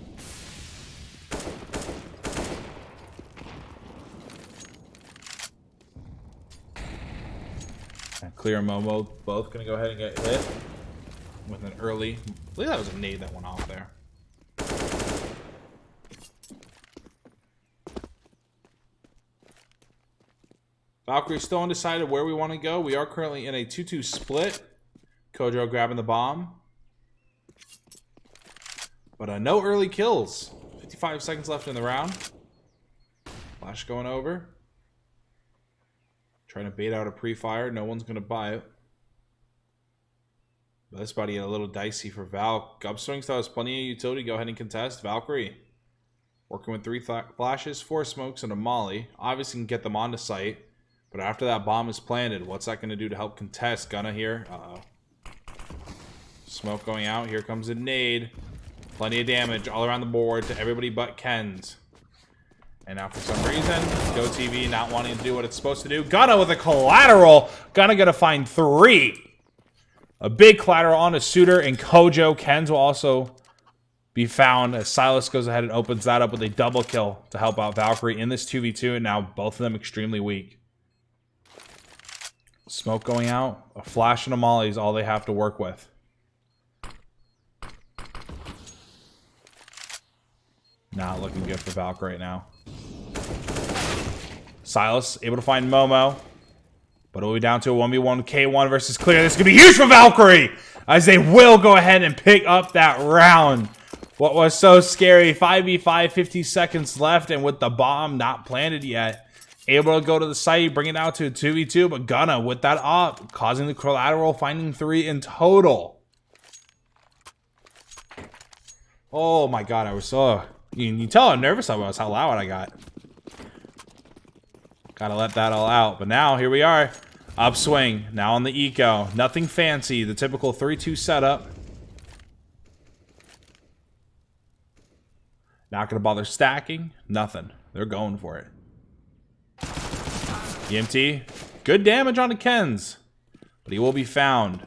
S1: And Clear and Momo both going to go ahead and get hit with an early... I believe that was a nade that went off there. Valkyrie still undecided where we want to go. We are currently in a 2-2 split. Kojo grabbing the bomb. But no early kills. 55 seconds left in the round. Flash going over. Trying to bait out a pre-fire. No one's going to buy it. But this buddy a little dicey for Val. Upswing still has plenty of utility. Go ahead and contest. Valkyrie working with 3 flashes, 4 smokes, and a molly. Obviously can get them onto site. But after that bomb is planted, what's that going to do to help contest? Gunna here. Uh-oh. Smoke going out. Here comes a nade. Plenty of damage all around the board to everybody but Ken's. And now for some reason, GoTV not wanting to do what it's supposed to do. Gunna with a collateral. Gunna gonna find 3. A big collateral on a Suitor and Kojo. Ken's will also be found as Silas goes ahead and opens that up with a double kill to help out Valkyrie in this 2v2. And now both of them extremely weak. Smoke going out. A flash and a molly is all they have to work with. Not looking good for Valk right now. Silas able to find Momo. But it'll be down to a 1v1 K1 versus Clear. This is going to be huge for Valkyrie, as they will go ahead and pick up that round. What was so scary. 5v5, 50 seconds left. And with the bomb not planted yet. Able to go to the site, bring it out to a 2v2. But Gunna with that op, causing the collateral, finding 3 in total. Oh my god, I was so... You can tell how nervous I was, how loud I got.
S2: Gotta let that all out. But now, here we are. Upswing. Now on the eco. Nothing fancy. The typical 3-2 setup. Not gonna bother stacking. Nothing. They're going for it. EMT. Good damage on the Kens. But he will be found.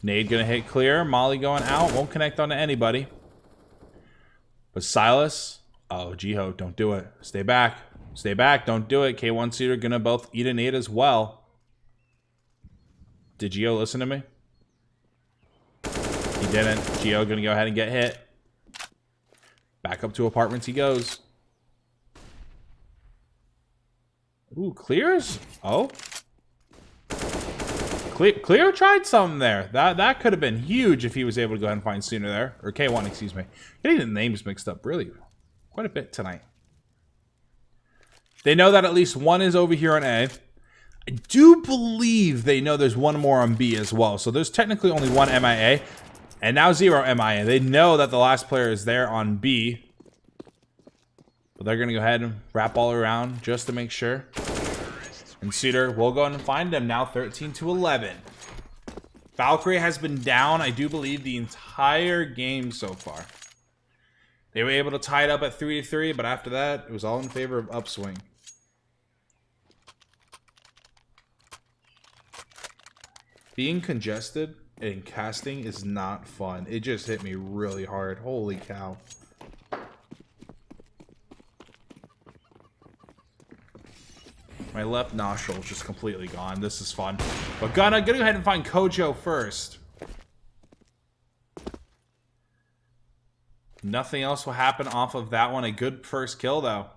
S2: Nade gonna hit clear. Molly going out. Won't connect onto anybody. But Silas. Oh, Jiho, don't do it. Stay back. Stay back. Don't do it. K1 Suitor gonna both eat a nade as well. Did Gio listen to me? He didn't. Gio gonna go ahead and get hit. Back up to apartments he goes. Ooh, clears? Oh. Clear tried something there. That could have been huge if he was able to go ahead and find Sooner there. Or K1, excuse me. Getting the names mixed up really quite a bit tonight. They know that at least one is over here on A. I do believe they know there's one more on B as well. So there's technically only one MIA. And now 0 MIA. They know that the last player is there on B. But they're going to go ahead and wrap all around just to make sure. And Suitor will go and find them now 13-11. Valkyrie has been down, I do believe, the entire game so far. They were able to tie it up at 3-3, but after that, it was all in favor of Upswing. Being congested and casting is not fun. It just hit me really hard. Holy cow. My left nostril is just completely gone. This is fun. But gonna go ahead and find Kojo first. Nothing else will happen off of that one. A good first kill, though.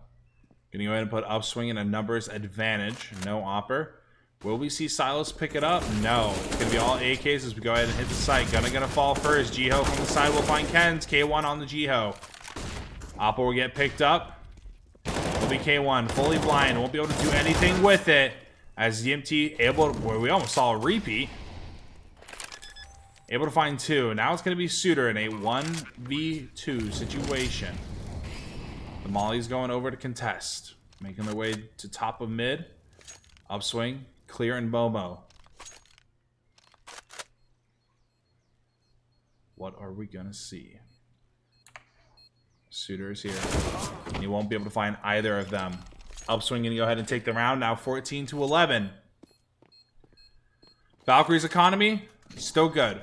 S2: Gonna go ahead and put Upswing in a numbers advantage. No Opper. Will we see Silas pick it up? No. It's gonna be all AKs as we go ahead and hit the site. Gonna fall first. Jiho from the side will find Kens. K1 on the Jiho. Opper will get picked up. Will be K1 fully blind. Won't be able to do anything with it. As EMT able to, well, we almost saw a repeat. Able to find two. Now it's gonna be Suitor in a 1v2 situation. The Molly's going over to contest. Making their way to top of mid. Upswing. Clear and Momo. What are we gonna see? Suitor is here. And he won't be able to find either of them. Upswing gonna go ahead and take the round now 14-11. Valkyrie's economy, still good.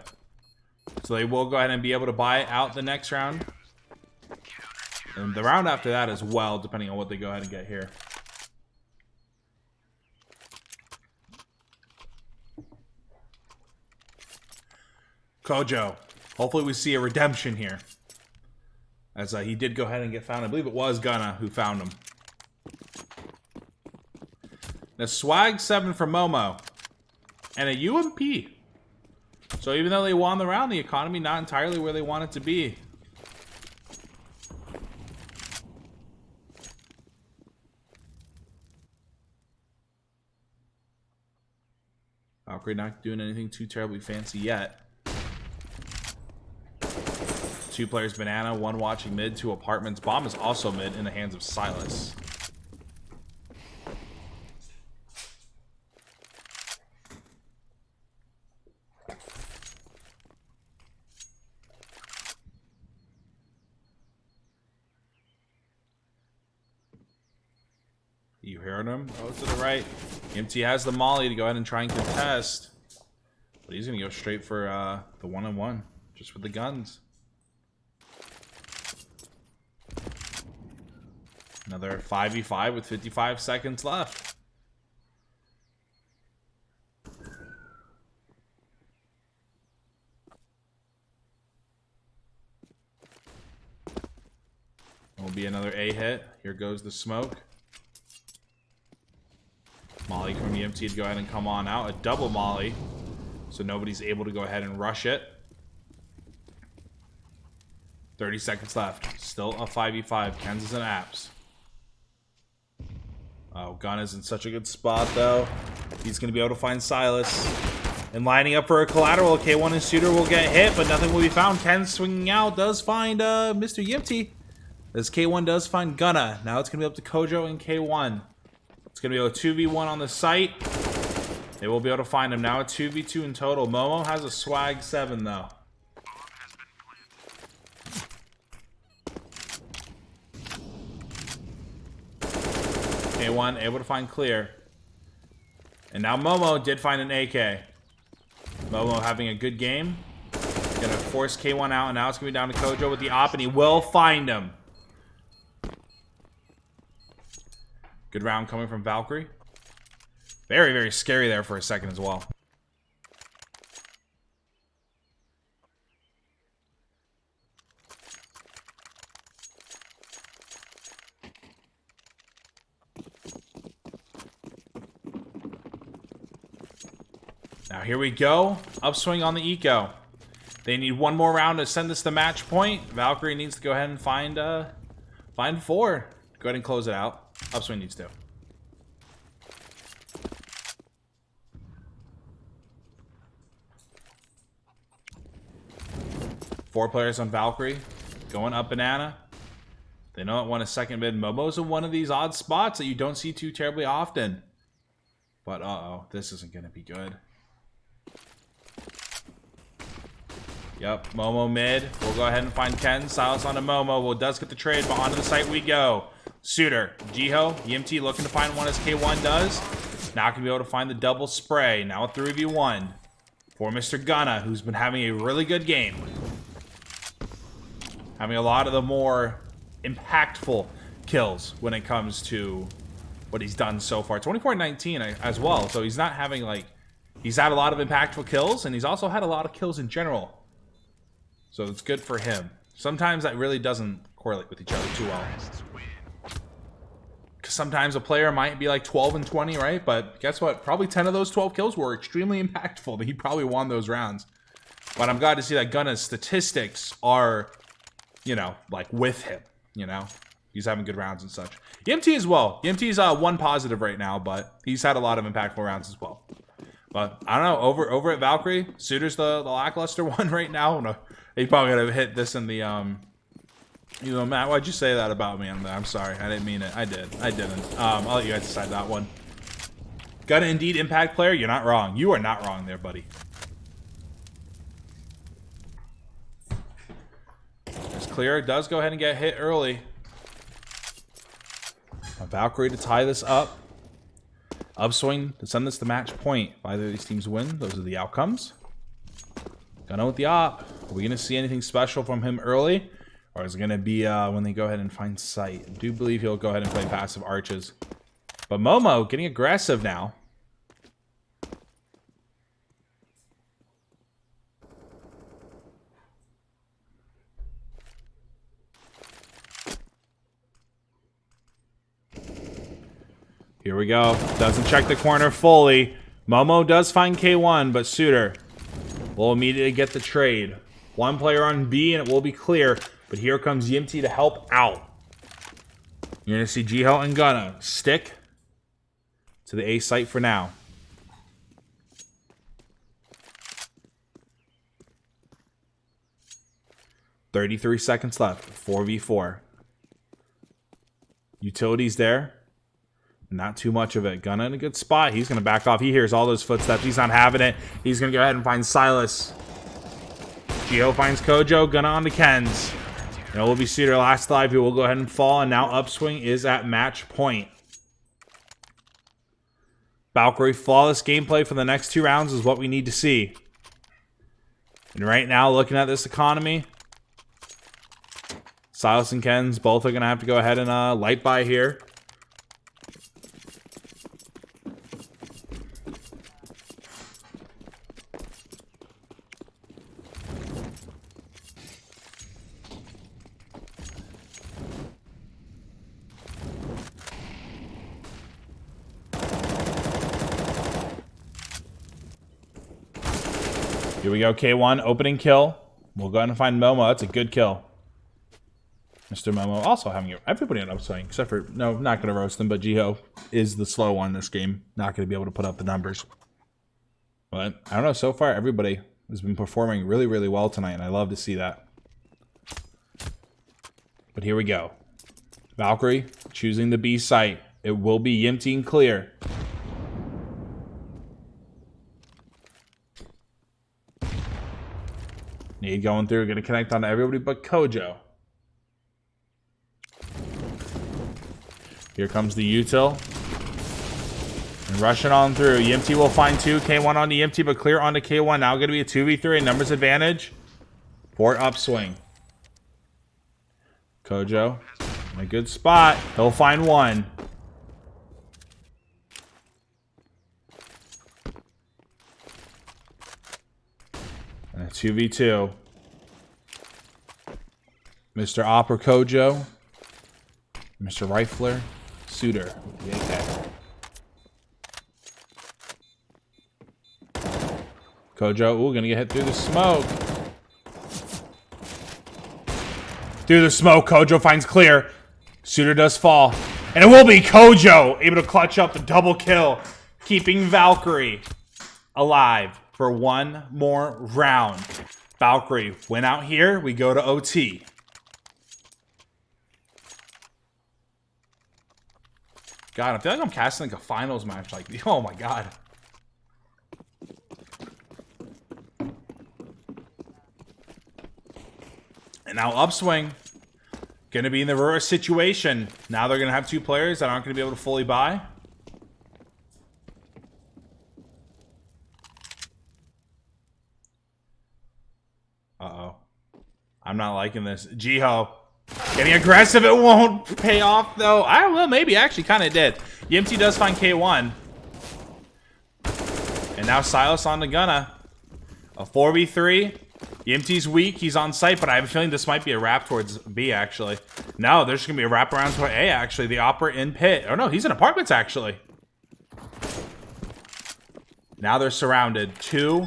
S2: So they will go ahead and be able to buy out the next round. And the round after that as well, depending on what they go ahead and get here. Kojo. Hopefully we see a redemption here. As he did go ahead and get found. I believe it was Gunna who found him. The swag 7 for Momo. And a UMP. So even though they won the round, the economy not entirely where they want it to be. Valkyrie not doing anything too terribly fancy yet. 2 players banana, 1 watching mid, 2 apartments. Bomb is also mid in the hands of Silas. You heard him? Oh, to the right. MT has the molly to go ahead and try and contest. But he's going to go straight for the 1-on-1. Just with the guns. Another 5v5 with 55 seconds left. Will be another A hit. Here goes the smoke. Molly from EMT to go ahead and come on out. A double molly. So nobody's able to go ahead and rush it. 30 seconds left. Still a 5v5. Kansas and Apps. Oh, Gun is in such a good spot, though. He's going to be able to find Silas. And lining up for a collateral. K1 and Suitor will get hit, but nothing will be found. Ken swinging out does find Mr. Yimty.
S1: As K1 does find Gunna. Now it's going to be up to Kojo and K1. It's going to be a 2v1 on the site. They will be able to find him. Now a 2v2 in total. Momo has a swag 7 though. K1 able to find clear. And now Momo did find an AK. Momo having a good game. Gonna force K1 out, and now it's gonna be down to Kojo with the op, and he will find him. Good round coming from Valkyrie. Very, very scary there for a second as well. Now here we go. Upswing on the eco. They need one more round to send us the match point. Valkyrie needs to go ahead and find 4. Go ahead and close it out. Upswing needs to. Four players on Valkyrie. Going up banana. They know it won a second mid. Momo's in one of these odd spots that you don't see too terribly often. But uh-oh, this isn't going to be good. Yep, Momo mid. We'll go ahead and find Ken. Silas onto Momo. Well, does get the trade, but onto the site we go. Suitor, Jiho, EMT looking to find one as K1 does. Not going to be able to find the double spray. Now a 3v1 for Mr. Gunna, who's been having a really good game. Having a lot of the more impactful kills when it comes to what he's done so far. 24-19 as well, so he's not having like... He's had a lot of impactful kills, and he's also had a lot of kills in general. So it's good for him. Sometimes that really doesn't correlate with each other too well. Because sometimes a player might be like 12 and 20, right? But guess what? Probably 10 of those 12 kills were extremely impactful. He probably won those rounds. But I'm glad to see that Gunna's statistics are, you know, like with him. You know, he's having good rounds and such. EMT as well. EMT's one positive right now, but he's had a lot of impactful rounds as well. But I don't know. Over at Valkyrie, Suitor's the lackluster one right now. No, he probably gonna hit this in the You know, Matt, why'd you say that about me? I'm sorry. I didn't mean it. I didn't. I'll let you guys decide that one. Gunna indeed impact player. You're not wrong. You are not wrong there, buddy. It's clear. It does go ahead and get hit early. Valkyrie to tie this up. Upswing to send this to match point. If either of these teams win, those are the outcomes. Gunna with the op. Are we going to see anything special from him early? Or is it going to be when they go ahead and find sight? I do believe he'll go ahead and play passive arches. But Momo getting aggressive now. Here we go. Doesn't check the corner fully. Momo does find K1, but Suitor will immediately get the trade. One player on B, and it will be clear. But here comes EMT to help out. You're going to see Jiho and Gunna stick to the A site for now. $33 seconds left. 4v4. Utilities there. Not too much of it. Gunna in a good spot. He's going to back off. He hears all those footsteps. He's not having it. He's going to go ahead and find Silas. Jiho finds Kojo. Gunna on to Ken's. And it will be Suitor last live who will go ahead and fall. And now Upswing is at match point. Valkyrie flawless gameplay for the next 2 rounds is what we need to see. And right now, looking at this economy, Silas and Ken's both are going to have to go ahead and light by here. Here we go, K1, opening kill. We'll go ahead and find Momo. That's a good kill. Mr. Momo also having everybody on Upswing, except for, no, not going to roast him, but Jiho is the slow one in this game. Not going to be able to put up the numbers. But, I don't know, so far everybody has been performing really, really well tonight, and I love to see that. But here we go. Valkyrie choosing the B site. It will be Yimty and clear. Need going through. Going to connect on everybody but Kojo. Here comes the util. And rushing on through. Yimty will find 2. K1 on the Yimty, but clear onto K1. Now going to be a 2v3. Numbers advantage for Upswing. Kojo in a good spot. He'll find 1. And a 2v2. Mr. Opera Kojo. Mr. Rifler. Suitor with the AK. Kojo, ooh, gonna get hit through the smoke. Through the smoke, Kojo finds clear. Suitor does fall. And it will be Kojo able to clutch up the double kill, keeping Valkyrie alive for one more round. Valkyrie win out here. We go to OT. God, I feel like I'm casting like a finals match. Like, oh my God. And now Upswing. Going to be in the reverse situation. Now they're going to have 2 players that aren't going to be able to fully buy. Uh-oh. I'm not liking this. Jiho. Getting aggressive. It won't pay off, though. I don't know. Maybe. Actually, kind of did. Yimty does find K1. And now Silas on the Gunna. A 4v3. Yimty's weak. He's on site, but I have a feeling this might be a wrap towards B, actually. No, there's going to be a wrap around toward A, actually. The Opera in pit. Oh, no. He's in apartments, actually. Now they're surrounded. 2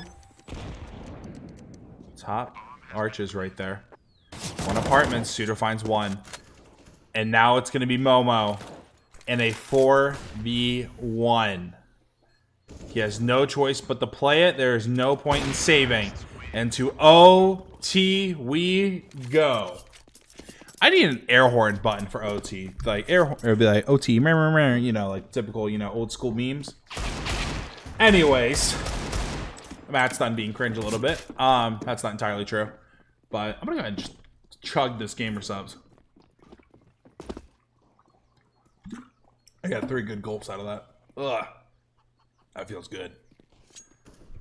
S1: top arches right there. 1 apartment. Suitor finds 1. And now it's going to be Momo in a 4v1. He has no choice but to play it. There is no point in saving. And to OT we go. I need an air horn button for OT. Like air horn, or be like OT, you know, like typical, you know, old school memes. Anyways, Matt's done being cringe a little bit. That's not entirely true. But I'm gonna go ahead and just chug this gamer subs. I got 3 good gulps out of that. Ugh. That feels good.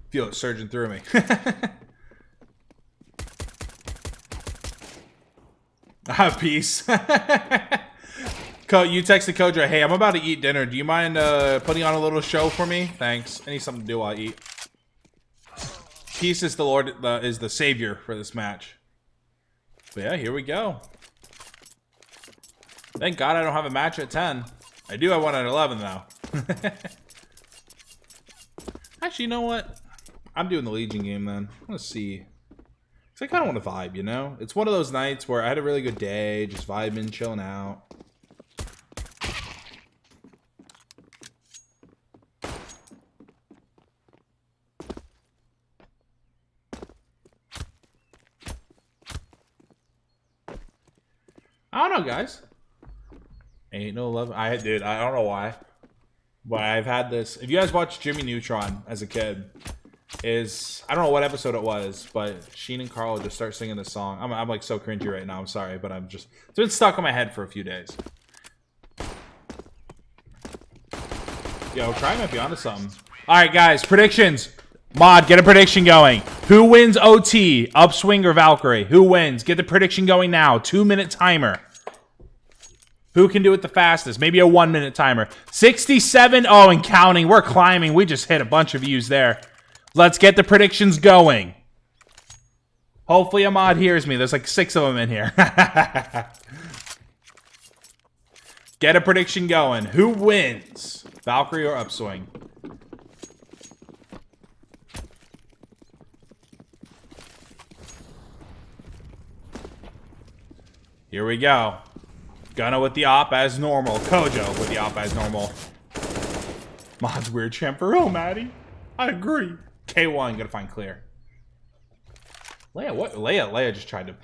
S1: Feel it surging through me. Peace. You texted Kojo, hey, I'm about to eat dinner. Do you mind putting on a little show for me? Thanks. I need something to do while I eat. Peace is the Lord, is the savior for this match. But yeah, here we go. Thank God I don't have a match at 10. I do have one at 11, though. Actually, you know what? I'm doing the Legion game, then. I want to see. Because I kind of want to vibe, you know? It's one of those nights where I had a really good day, just vibing, chilling out. I don't know, guys. Ain't no love. Dude, I don't know why. But I've had this. If you guys watched Jimmy Neutron as a kid, I don't know what episode it was, but Sheen and Carl just start singing this song. I'm like so cringy right now. I'm sorry, but it's been stuck in my head for a few days. Yo, Cry might be onto something. All right, guys, predictions. Mod, get a prediction going. Who wins OT? Upswing or Valkyrie? Who wins? Get the prediction going now. 2-minute timer. Who can do it the fastest? Maybe a 1-minute timer. 67. Oh, and counting. We're climbing. We just hit a bunch of views there. Let's get the predictions going. Hopefully a mod hears me. There's like 6 of them in here. Get a prediction going. Who wins? Valkyrie or Upswing? Here we go. Gunna with the op as normal. Kojo with the op as normal. Mod's weird champ for real, Maddie. I agree. K1 gonna find clear. Leia, what? Leia just tried to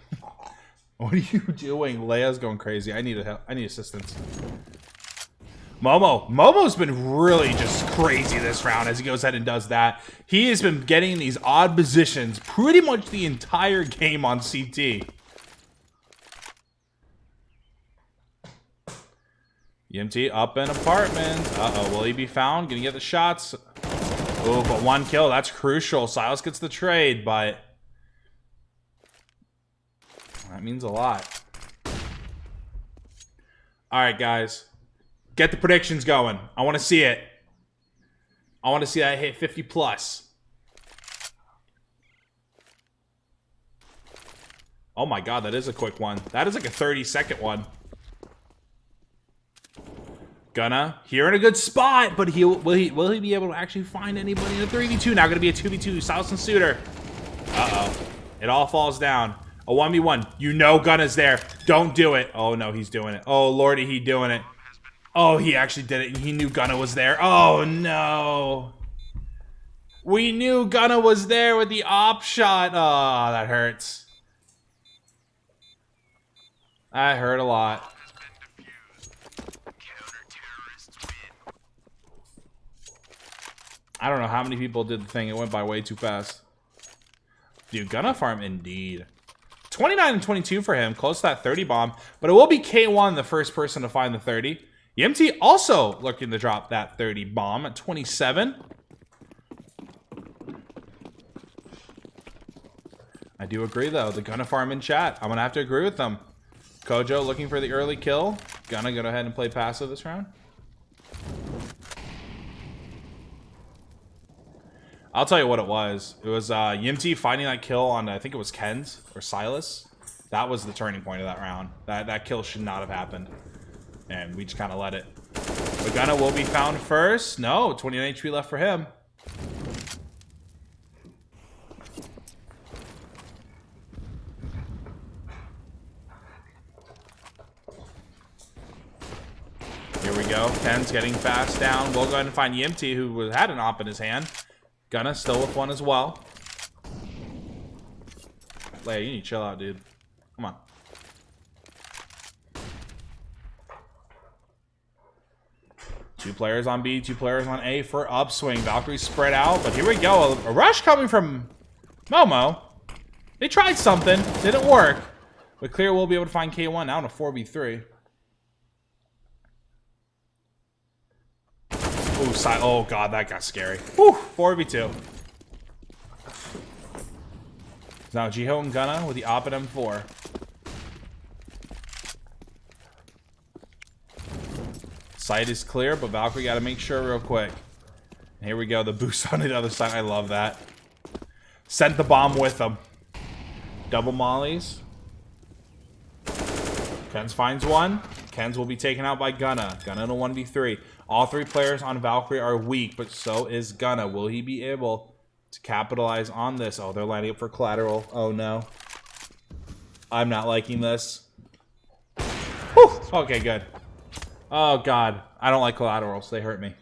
S1: What are you doing? Leia's going crazy. I need assistance. Momo's been really just crazy this round as he goes ahead and does that. He has been getting these odd positions pretty much the entire game on CT. EMT up in apartment. Uh-oh, will he be found? Gonna get the shots. Oh, but one kill. That's crucial. Silas gets the trade, but that means a lot. All right, guys. Get the predictions going. I want to see it. I want to see that hit 50 plus. Oh my god, that is a quick one. That is like a 30-second one. Gonna here in a good spot, but will he be able to actually find anybody in a 3v2? Now gonna be a 2v2. Silas and Suitor. Uh-oh. It all falls down. A 1v1. You know Gunna's there. Don't do it. Oh no, he's doing it. Oh lordy, he doing it. Oh, he actually did it. He knew Gunna was there. Oh, no. We knew Gunna was there with the op shot. Oh, that hurts. That hurt a lot. I don't know how many people did the thing. It went by way too fast. Dude, Gunna farm indeed. 29 and 22 for him. Close to that 30 bomb. But it will be K1 the first person to find the 30. EMT also looking to drop that 30 bomb at 27. I do agree, though. The Gunna farm in chat. I'm going to have to agree with them. Kojo looking for the early kill. Gunna go ahead and play passive this round. I'll tell you what it was. It was EMT finding that kill on, I think it was Ken's or Silas. That was the turning point of that round. That kill should not have happened. And we just kind of let it. The Gunna will be found first. No, 29 HP left for him. Here we go. Ken's getting fast down. We'll go ahead and find EMT, who had an op in his hand. Gunna still with one as well. Leia, you need to chill out, dude. Come on. Two players on B, two players on A for Upswing. Valkyrie spread out, but here we go. A rush coming from Momo. They tried something. Didn't work. But Clear will be able to find K1 now in a 4v3. Oh, God, that got scary. Whew, 4v2. Now Jiho and Gunna with the op at M4. Sight is clear, but Valkyrie got to make sure real quick. And here we go, the boost on the other side. I love that. Sent the bomb with them. Double mollies. Ken's finds one. Ken's will be taken out by Gunna. Gunna in a 1v3. All three players on Valkyrie are weak, but so is Gunna. Will he be able to capitalize on this? Oh, they're lining up for collateral. Oh, no. I'm not liking this. Whew. Okay, good. Oh, God. I don't like collaterals. They hurt me.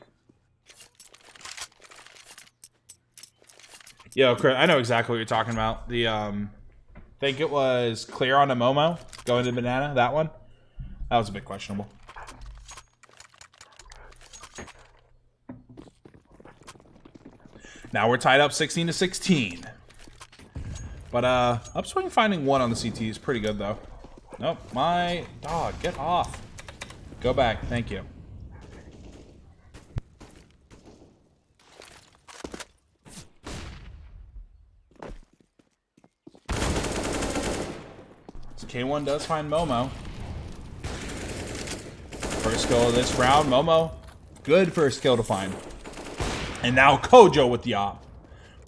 S1: Yo, Chris, I know exactly what you're talking about. The, I think it was clear on a Momo. Going to banana. That one. That was a bit questionable. Now we're tied up 16 to 16. But Upswing finding one on the CT is pretty good though. Nope, my dog, get off. Go back, thank you. So K1 does find Momo. First kill of this round, Momo. Good first kill to find. And now Kojo with the op.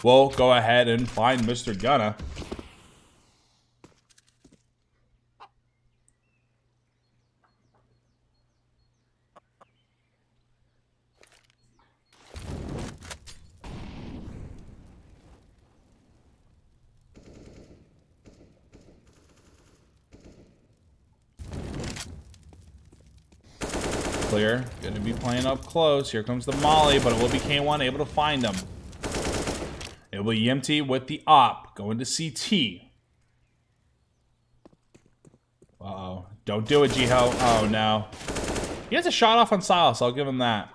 S1: We'll go ahead and find Mr. Gunna. Clear. Gonna be playing up close. Here comes the molly, but it will be K1 able to find him. It will be EMT with the op. Going to CT. Uh-oh. Don't do it, Jiho. Oh, no. He has a shot off on Silas. I'll give him that.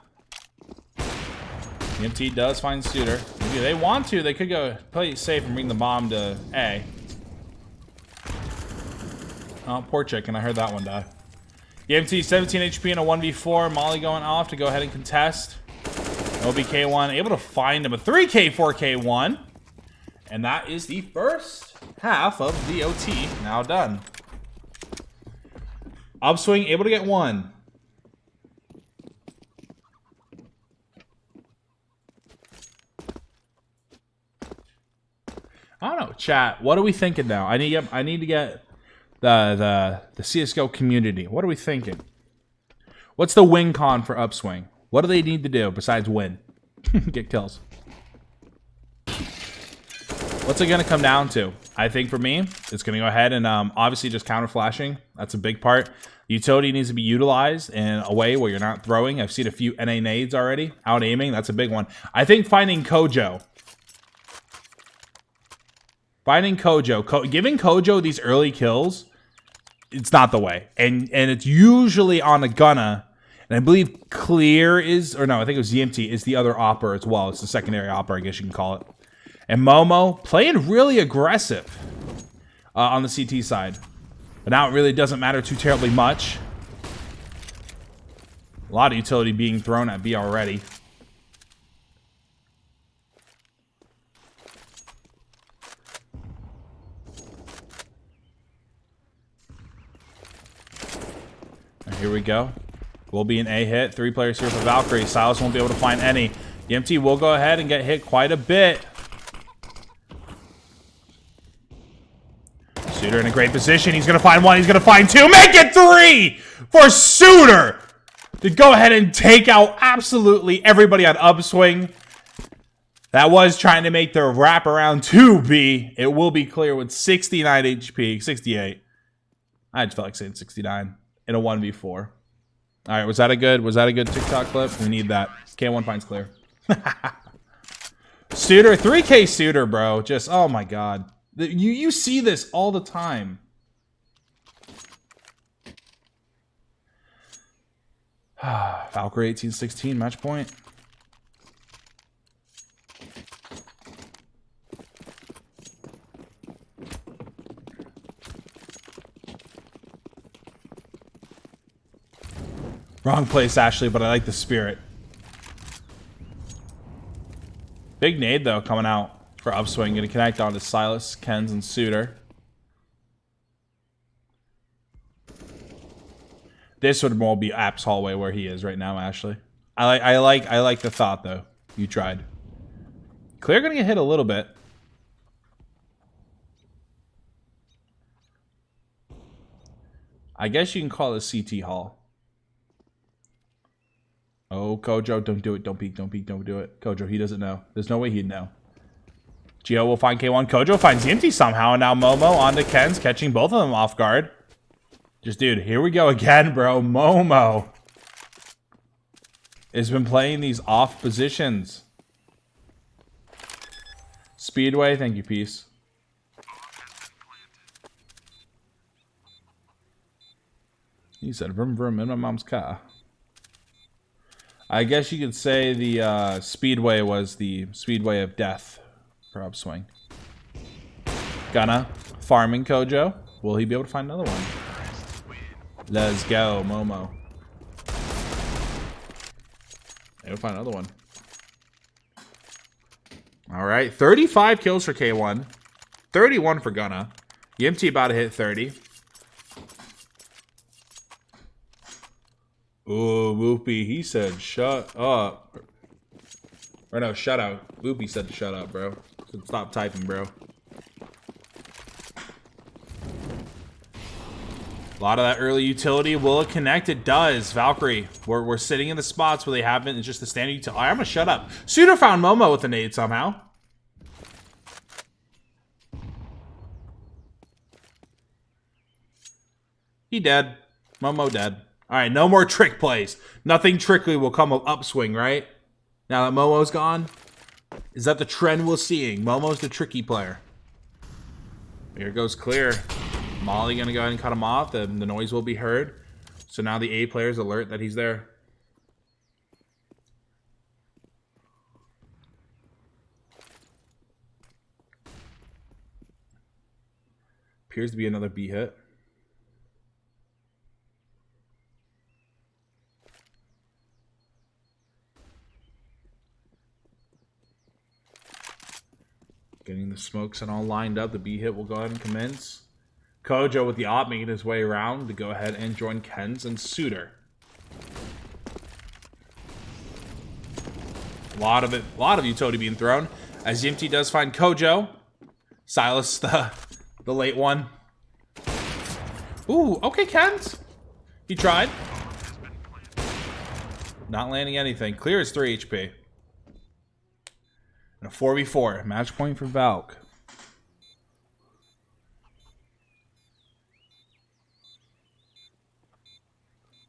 S1: EMT does find Suitor. Maybe they want to. They could go play it safe and bring the bomb to A. Oh, poor chicken. I heard that one die. EMT 17 HP and a 1v4. Molly going off to go ahead and contest. OBK1 able to find him a 3K, 4K1. And that is the first half of the OT now done. Upswing able to get one. I don't know, chat. What are we thinking now? I need to get the CS:GO community. What are we thinking? What's the win con for Upswing? What do they need to do besides win? Get kills. What's it gonna come down to? I think for me, it's gonna go ahead and obviously just counter flashing. That's a big part. The utility needs to be utilized in a way where you're not throwing. I've seen a few NA nades already. Out aiming, that's a big one. I think finding Kojo. Finding Kojo. Giving Kojo these early kills, it's not the way. And it's usually on a Gunna. And I believe Clear is, or no, I think it was ZMT, is the other opper as well. It's the secondary opper, I guess you can call it. And Momo playing really aggressive on the CT side. But now it really doesn't matter too terribly much. A lot of utility being thrown at B already. And here we go. Will be an A hit. 3 players here for Valkyrie. Silas won't be able to find any. The MT will go ahead and get hit quite a bit. Suitor in a great position. He's going to find one. He's going to find two. Make it 3 for Suitor to go ahead and take out absolutely everybody on Upswing. That was trying to make the wraparound 2B. It will be clear with 69 HP. 68. I just felt like saying 69 in a 1v4. All right, was that a good TikTok clip? We need that. K1 finds clear. Suitor, 3K Suitor, bro. Just, oh my god. You see this all the time. Valkyrie 18-16, match point. Wrong place, Ashley, but I like the spirit. Big nade, though, coming out for Upswing. Going to connect on to Silas, Kens, and Suitor. This would more be App's hallway where he is right now, Ashley. I like the thought, though. You tried. Clear going to get hit a little bit. I guess you can call it CT hall. Oh, Kojo, don't do it. Don't peek, don't peek, don't do it. Kojo, he doesn't know. There's no way he'd know. Gio will find K1. Kojo finds empty somehow, and now Momo onto Kens, catching both of them off guard. Just, dude, here we go again, bro. Momo has been playing these off positions. Speedway, thank you, peace. He said, vroom, vroom, in my mom's car. I guess you could say the Speedway was the Speedway of death for Upswing. Gunna farming Kojo. Will he be able to find another one? Let's go, Momo. Able to find another one. All right, 35 kills for K1. 31 for Gunna. EMT about to hit 30. Oh, Whoopie, he said shut up. Or no, shut out. Whoopie said to shut up, bro. So stop typing, bro. A lot of that early utility. Will it connect? It does. Valkyrie. We're sitting in the spots where they haven't. It's just the standard utility. All right, I'm going to shut up. Suitor found Momo with a nade somehow. He dead. Momo dead. All right, no more trick plays. Nothing trickly will come of Upswing, right? Now that Momo's gone, is that the trend we're seeing? Momo's the tricky player. Here goes Clear. Molly going to go ahead and cut him off. The noise will be heard. So now the A players alert that he's there. Appears to be another B hit. Getting the smokes and all lined up. The B hit will go ahead and commence. Kojo with the op making his way around to go ahead and join Kens and Suitor. A lot of utility being thrown. As Yimty does find Kojo. Silas, the late one. Ooh, okay, Kens. He tried. Not landing anything. Clear is 3 HP. And a 4v4. Match point for Valk.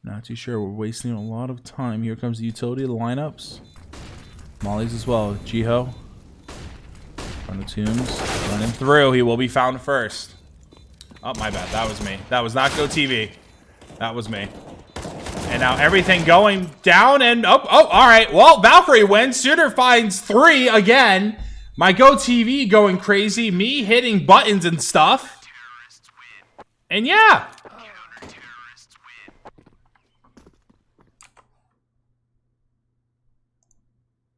S1: Not too sure. We're wasting a lot of time. Here comes the utility, the lineups. Molly's as well. Jiho. On the tombs. Running through. He will be found first. Oh, my bad. That was me. That was not Go TV. That was me. And now everything going down and oh, all right. Well, Valkyrie wins. Suitor finds 3 again. My Go TV going crazy. Me hitting buttons and stuff. And yeah.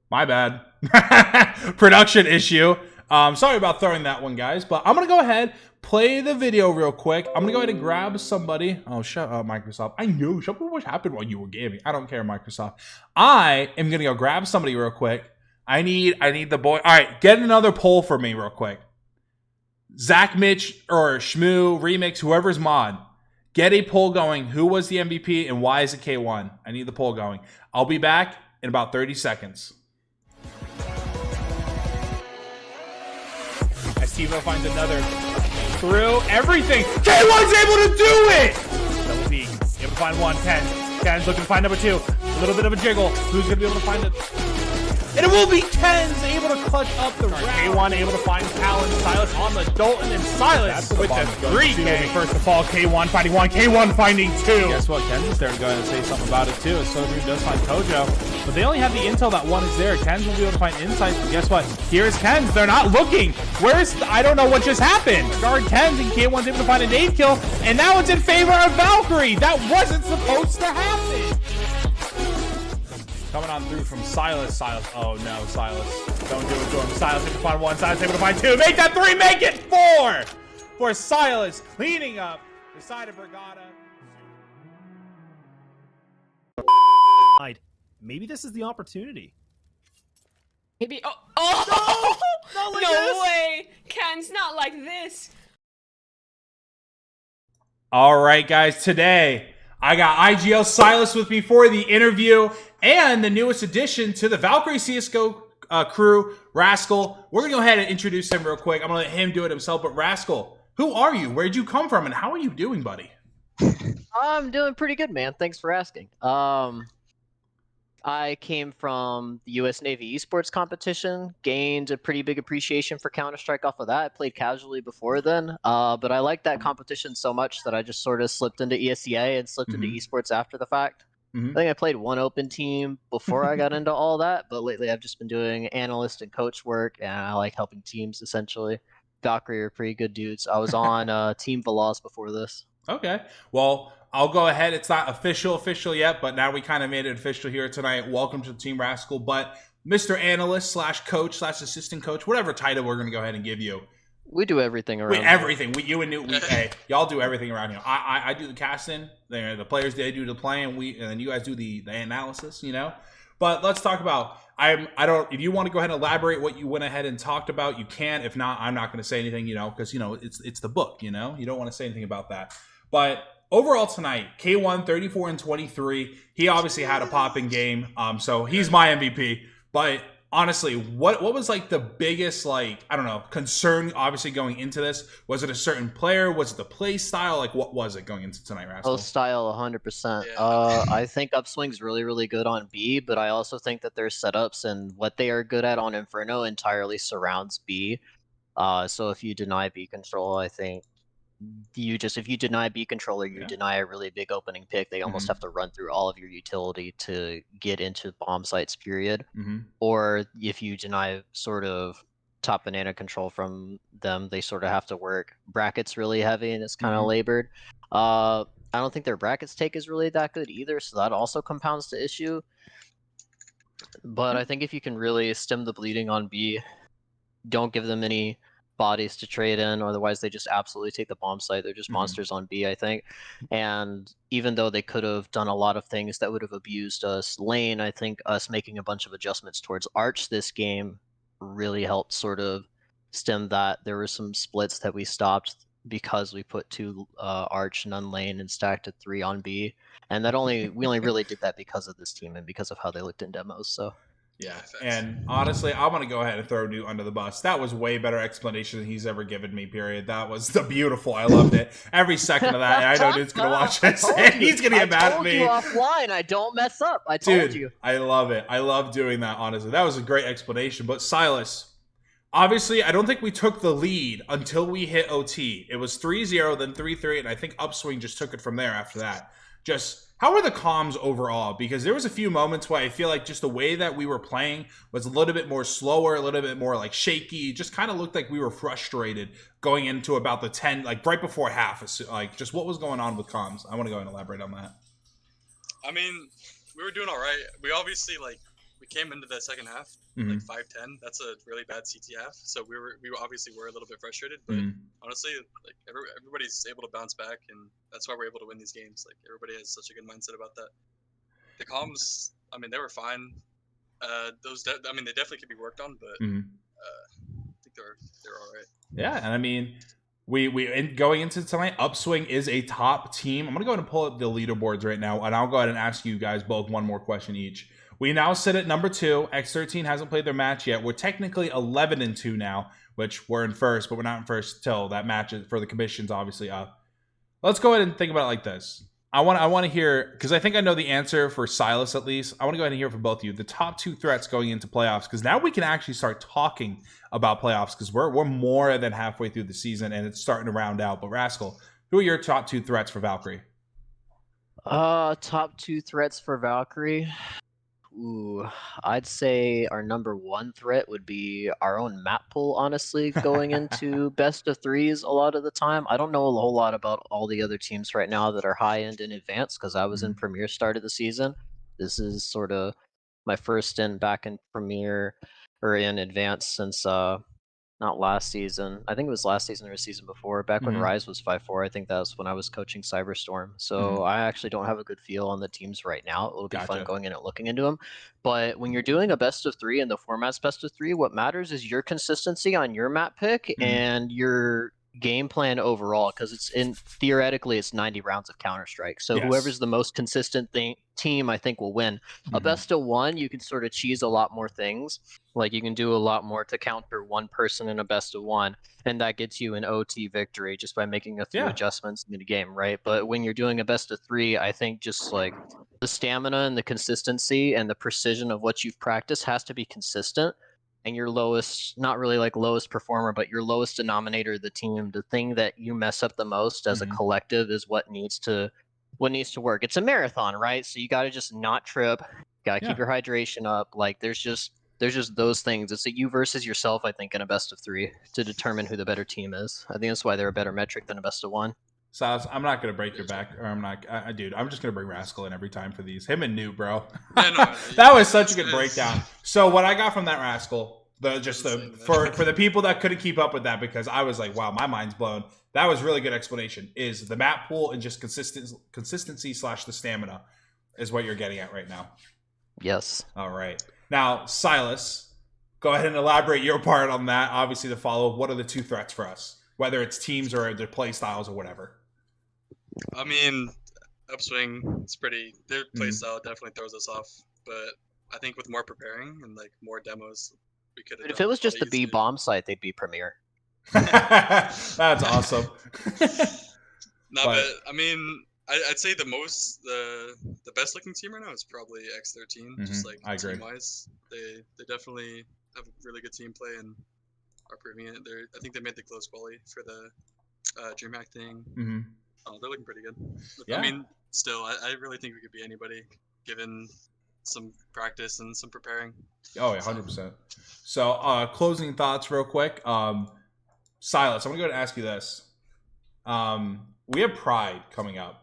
S1: My bad. Production issue. Sorry about throwing that one, guys. But I'm going to go ahead, play the video real quick. I'm going to go ahead and grab somebody. Oh, shut up, Microsoft. I know. Shut up what happened while you were gaming. I don't care, Microsoft. I am going to go grab somebody real quick. I need the boy. All right, get another poll for me real quick. Zach, Mitch, or Shmoo, Remix, whoever's mod. Get a poll going. Who was the MVP and why is it K1? I need the poll going. I'll be back in about 30 seconds.
S2: As TiVo finds another through everything. K1's able to do it! Double B. Able to find one. Ken's looking to find number 2. A little bit of a jiggle. Who's going to be able to find it? And it will be Ken's able to clutch up the round. K1 able to find Talon. Silas on the Dalton, and Silas with the 3K. First of all, K1 finding 1. K1 finding 2. Guess what? Ken's is there to go ahead and say something about it too. As Sodru does find Kojo. But they only have the intel that 1 is there. Ken's will be able to find insights. But guess what? Here's Ken's. They're not looking. I don't know what just happened. Guard Ken's, and K1's able to find a nade kill. And now it's in favor of Valkyrie. That wasn't supposed to happen. Coming on through from Silas. Oh no, Silas. Don't do it to him. Silas able to find 1. Silas able to find 2. Make that 3. Make it 4 for Silas. Cleaning up the side of Brigada.
S3: Maybe this is the opportunity.
S4: Maybe. Oh!
S3: No! Not like
S4: No
S3: this!
S4: way! Ken's not like this.
S1: All right, guys. Today, I got IGL Silas with me for the interview and the newest addition to the Valkyrie CSGO crew, Rascal. We're going to go ahead and introduce him real quick. I'm going to let him do it himself. But Rascal, who are you? Where'd you come from? And how are you doing, buddy?
S5: I'm doing pretty good, man. Thanks for asking. I came from the U.S. Navy esports competition, gained a pretty big appreciation for Counter-Strike off of that. I played casually before then, but I liked that competition so much that I just sort of slipped into ESEA and slipped into esports after the fact. I think I played one open team before I got into all that, but lately I've just been doing analyst and coach work, and I like helping teams, essentially. Valkyrie are pretty good dudes. I was on Team Veloz before this.
S1: Okay. Well, I'll go ahead. It's not official yet, but now we kind of made it official here tonight. Welcome to Team Rascal. But Mr. Analyst / coach / assistant coach, whatever title we're going to go ahead and give you.
S5: We do everything around here.
S1: Everything. You and Newt, hey, y'all do everything around here. I do the casting. The players, they do the playing. And then you guys do the analysis, you know? But let's talk about, if you want to go ahead and elaborate what you went ahead and talked about, you can. If not, I'm not going to say anything, you know, because, you know, it's the book, you know? You don't want to say anything about that. But overall tonight, K1 34-23. He obviously had a popping game, so he's my MVP. But honestly, what was like the biggest, like, I don't know, concern obviously going into this? Was it a certain player? Was it the play style? Like, what was it going into tonight, Rascal?
S5: Oh, style 100%. I think Upswing's really, really good on B, but I also think that their setups and what they are good at on Inferno entirely surrounds B. So if you deny B control, I think if you deny B controller, you
S1: Yeah.
S5: deny a really big opening pick. They almost have to run through all of your utility to get into bomb sites, period. Or if you deny sort of top banana control from them, they sort of have to work brackets really heavy, and it's kind of labored. I don't think their brackets take is really that good either, so that also compounds the issue. But I think if you can really stem the bleeding on B, don't give them any bodies to trade in, otherwise they just absolutely take the bomb site. They're just monsters on B, I think. And even though they could have done a lot of things that would have abused us lane, I think us making a bunch of adjustments towards Arch this game really helped sort of stem that. There were some splits that we stopped because we put 2 Arch, none lane, and stacked a 3 on B. And we only really did that because of this team and because of how they looked in demos. So
S1: yeah, and honestly, I want to go ahead and throw Newt under the bus. That was way better explanation than he's ever given me, period. That was the beautiful. I loved it. Every second of that. And I know Newt's going to watch this. And he's going to get mad at me.
S5: I told you offline. I don't mess up. I told you.
S1: I love it. I love doing that, honestly. That was a great explanation. But Silas, obviously, I don't think we took the lead until we hit OT. It was 3-0, then 3-3, and I think Upswing just took it from there after that. Just, how were the comms overall? Because there was a few moments where I feel like just the way that we were playing was a little bit more slower, a little bit more like shaky. Just kind of looked like we were frustrated going into about the 10, like right before half. Like, just what was going on with comms? I want to go and elaborate on that.
S6: I mean, we were doing all right. We obviously, like, we came into the second half, like 5-10. That's a really bad CT half. So we obviously were a little bit frustrated, but honestly, like everybody's able to bounce back, and that's why we're able to win these games. Like everybody has such a good mindset about that. The comms, I mean, they were fine. I mean, they definitely could be worked on, but I think they're all right.
S1: Yeah, and I mean, we going into tonight, Upswing is a top team. I'm gonna go ahead and pull up the leaderboards right now, and I'll go ahead and ask you guys both one more question each. We now sit at number 2. X13 hasn't played their match yet. We're technically 11-2 now, which we're in first, but we're not in first till that match for the commission's obviously up. Let's go ahead and think about it like this. I want to hear, because I think I know the answer for Silas at least. I want to go ahead and hear from both of you the top 2 threats going into playoffs, because now we can actually start talking about playoffs, because we're more than halfway through the season and it's starting to round out. But Rascal, who are your top 2 threats for Valkyrie?
S5: Top 2 threats for Valkyrie. Ooh, I'd say our number 1 threat would be our own map pool, honestly, going into best of 3s a lot of the time. I don't know a whole lot about all the other teams right now that are high-end in advanced, because I was in Premier start of the season. This is sort of my first stint back in Premier, or in advanced, since not last season. I think it was last season or a season before. Back when Rise was 5-4, I think that was when I was coaching Cyberstorm. So I actually don't have a good feel on the teams right now. It'll be fun going in and looking into them. But when you're doing a best of 3 and the format's best of 3, what matters is your consistency on your map pick and your game plan overall, because theoretically it's 90 rounds of Counter-Strike. So whoever's the most consistent team, I think, will win. A best of 1, you can sort of cheese a lot more things. Like you can do a lot more to counter one person in a best of 1, and that gets you an OT victory just by making a few adjustments in the game, right? But when you're doing a best of 3, I think just like the stamina and the consistency and the precision of what you've practiced has to be consistent. And your lowest, not really like lowest performer, but your lowest denominator of the team, the thing that you mess up the most as a collective is what needs to work. It's a marathon, right? So you got to just not trip, got to keep your hydration up. Like there's just those things. It's a you versus yourself, I think, in a best of 3 to determine who the better team is. I think that's why they're a better metric than a best of 1.
S1: Silas, I'm not gonna break your back, or I'm not, dude. I'm just gonna bring Rascal in every time for these. Him and Newt, bro. That was such a good breakdown. So what I got from that, Rascal, for the people that couldn't keep up with that, because I was like, wow, my mind's blown. That was really good explanation. Is the map pool and just consistency / the stamina is what you're getting at right now.
S5: Yes.
S1: All right. Now, Silas, go ahead and elaborate your part on that. Obviously, the follow-up. What are the 2 threats for us, whether it's teams or their play styles or whatever?
S6: I mean, Upswing, their play style definitely throws us off, but I think with more preparing and like more demos, we could have.
S5: If it was just the B bomb site, they'd be Premier.
S1: That's awesome.
S6: But I mean, I'd say the best looking team right now is probably X13. Just like team wise, they definitely have a really good team play and are proving it. I think they made the close quali for the DreamHack thing.
S1: Mm-hmm.
S6: They're looking pretty good.
S1: Yeah.
S6: I mean, still, I really think we could be anybody given some practice and some preparing.
S1: Oh, yeah, 100%. So, closing thoughts real quick. Silas, I'm going to go and ask you this. We have Pride coming up.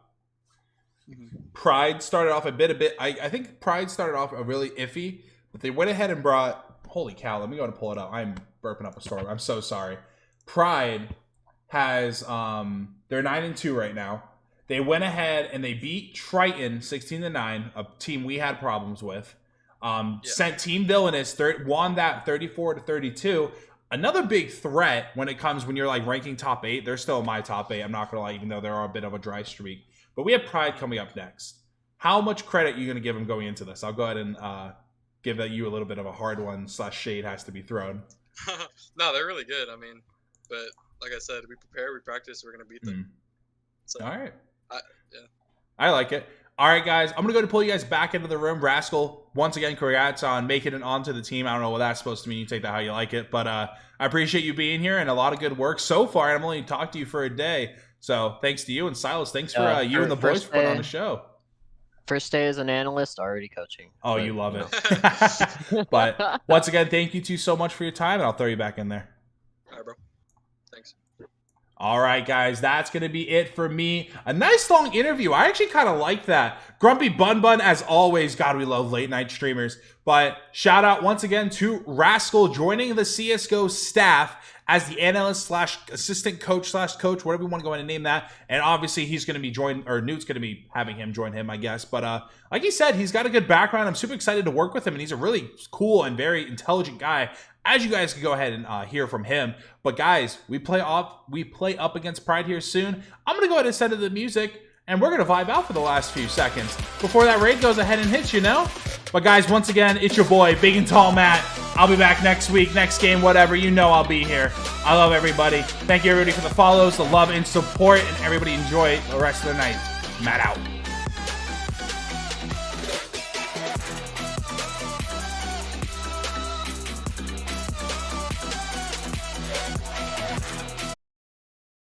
S1: Pride started off a bit. I think Pride started off a really iffy, but they went ahead and brought. Holy cow! Let me go and pull it up. I'm burping up a storm. I'm so sorry. Pride has they're 9-2 right now. They went ahead and they beat Triton 16-9, a team we had problems with. Sent Team Villainous won that 34-32. Another big threat when you're like ranking top 8. They're still in my top 8. I'm not gonna lie, even though they're a bit of a dry streak. But we have Pride coming up next. How much credit are you going to give them going into this? I'll go ahead and give you a little bit of a hard one / shade has to be thrown.
S6: No, they're really good. I mean, but like I said, we prepare, we practice, we're going to beat them. So,
S1: all right.
S6: Yeah.
S1: I like it. All right, guys. I'm going to go ahead and pull you guys back into the room. Rascal, once again, congrats on making it onto the team. I don't know what that's supposed to mean. You take that how you like it. But I appreciate you being here and a lot of good work so far. And I've only talked to you for a day. So thanks to you. And Silas, thanks for you and the boys for putting on the show.
S5: First day as an analyst, already coaching.
S1: Oh, you love it. But once again, thank you two so much for your time. And I'll throw you back in there.
S6: All right, bro. Thanks.
S1: All right, guys, that's going to be it for me. A nice long interview. I actually kind of like that. Grumpy Bun Bun, as always. God, we love late night streamers. But shout out once again to Rascal joining the CSGO staff as the analyst / assistant coach / coach, whatever you want to go ahead and name that. And obviously he's going to be Newt's going to be having him join him, I guess. But like he said, he's got a good background. I'm super excited to work with him, and he's a really cool and very intelligent guy, as you guys can go ahead and hear from him. But guys, we play up against Pride here soon. I'm going to go ahead and send it the music, and we're going to vibe out for the last few seconds before that raid goes ahead and hits, you know? But guys, once again, it's your boy, Big and Tall Matt. I'll be back next week, next game, whatever. You know I'll be here. I love everybody. Thank you, everybody, for the follows, the love, and support, and everybody enjoy the rest of the night. Matt out.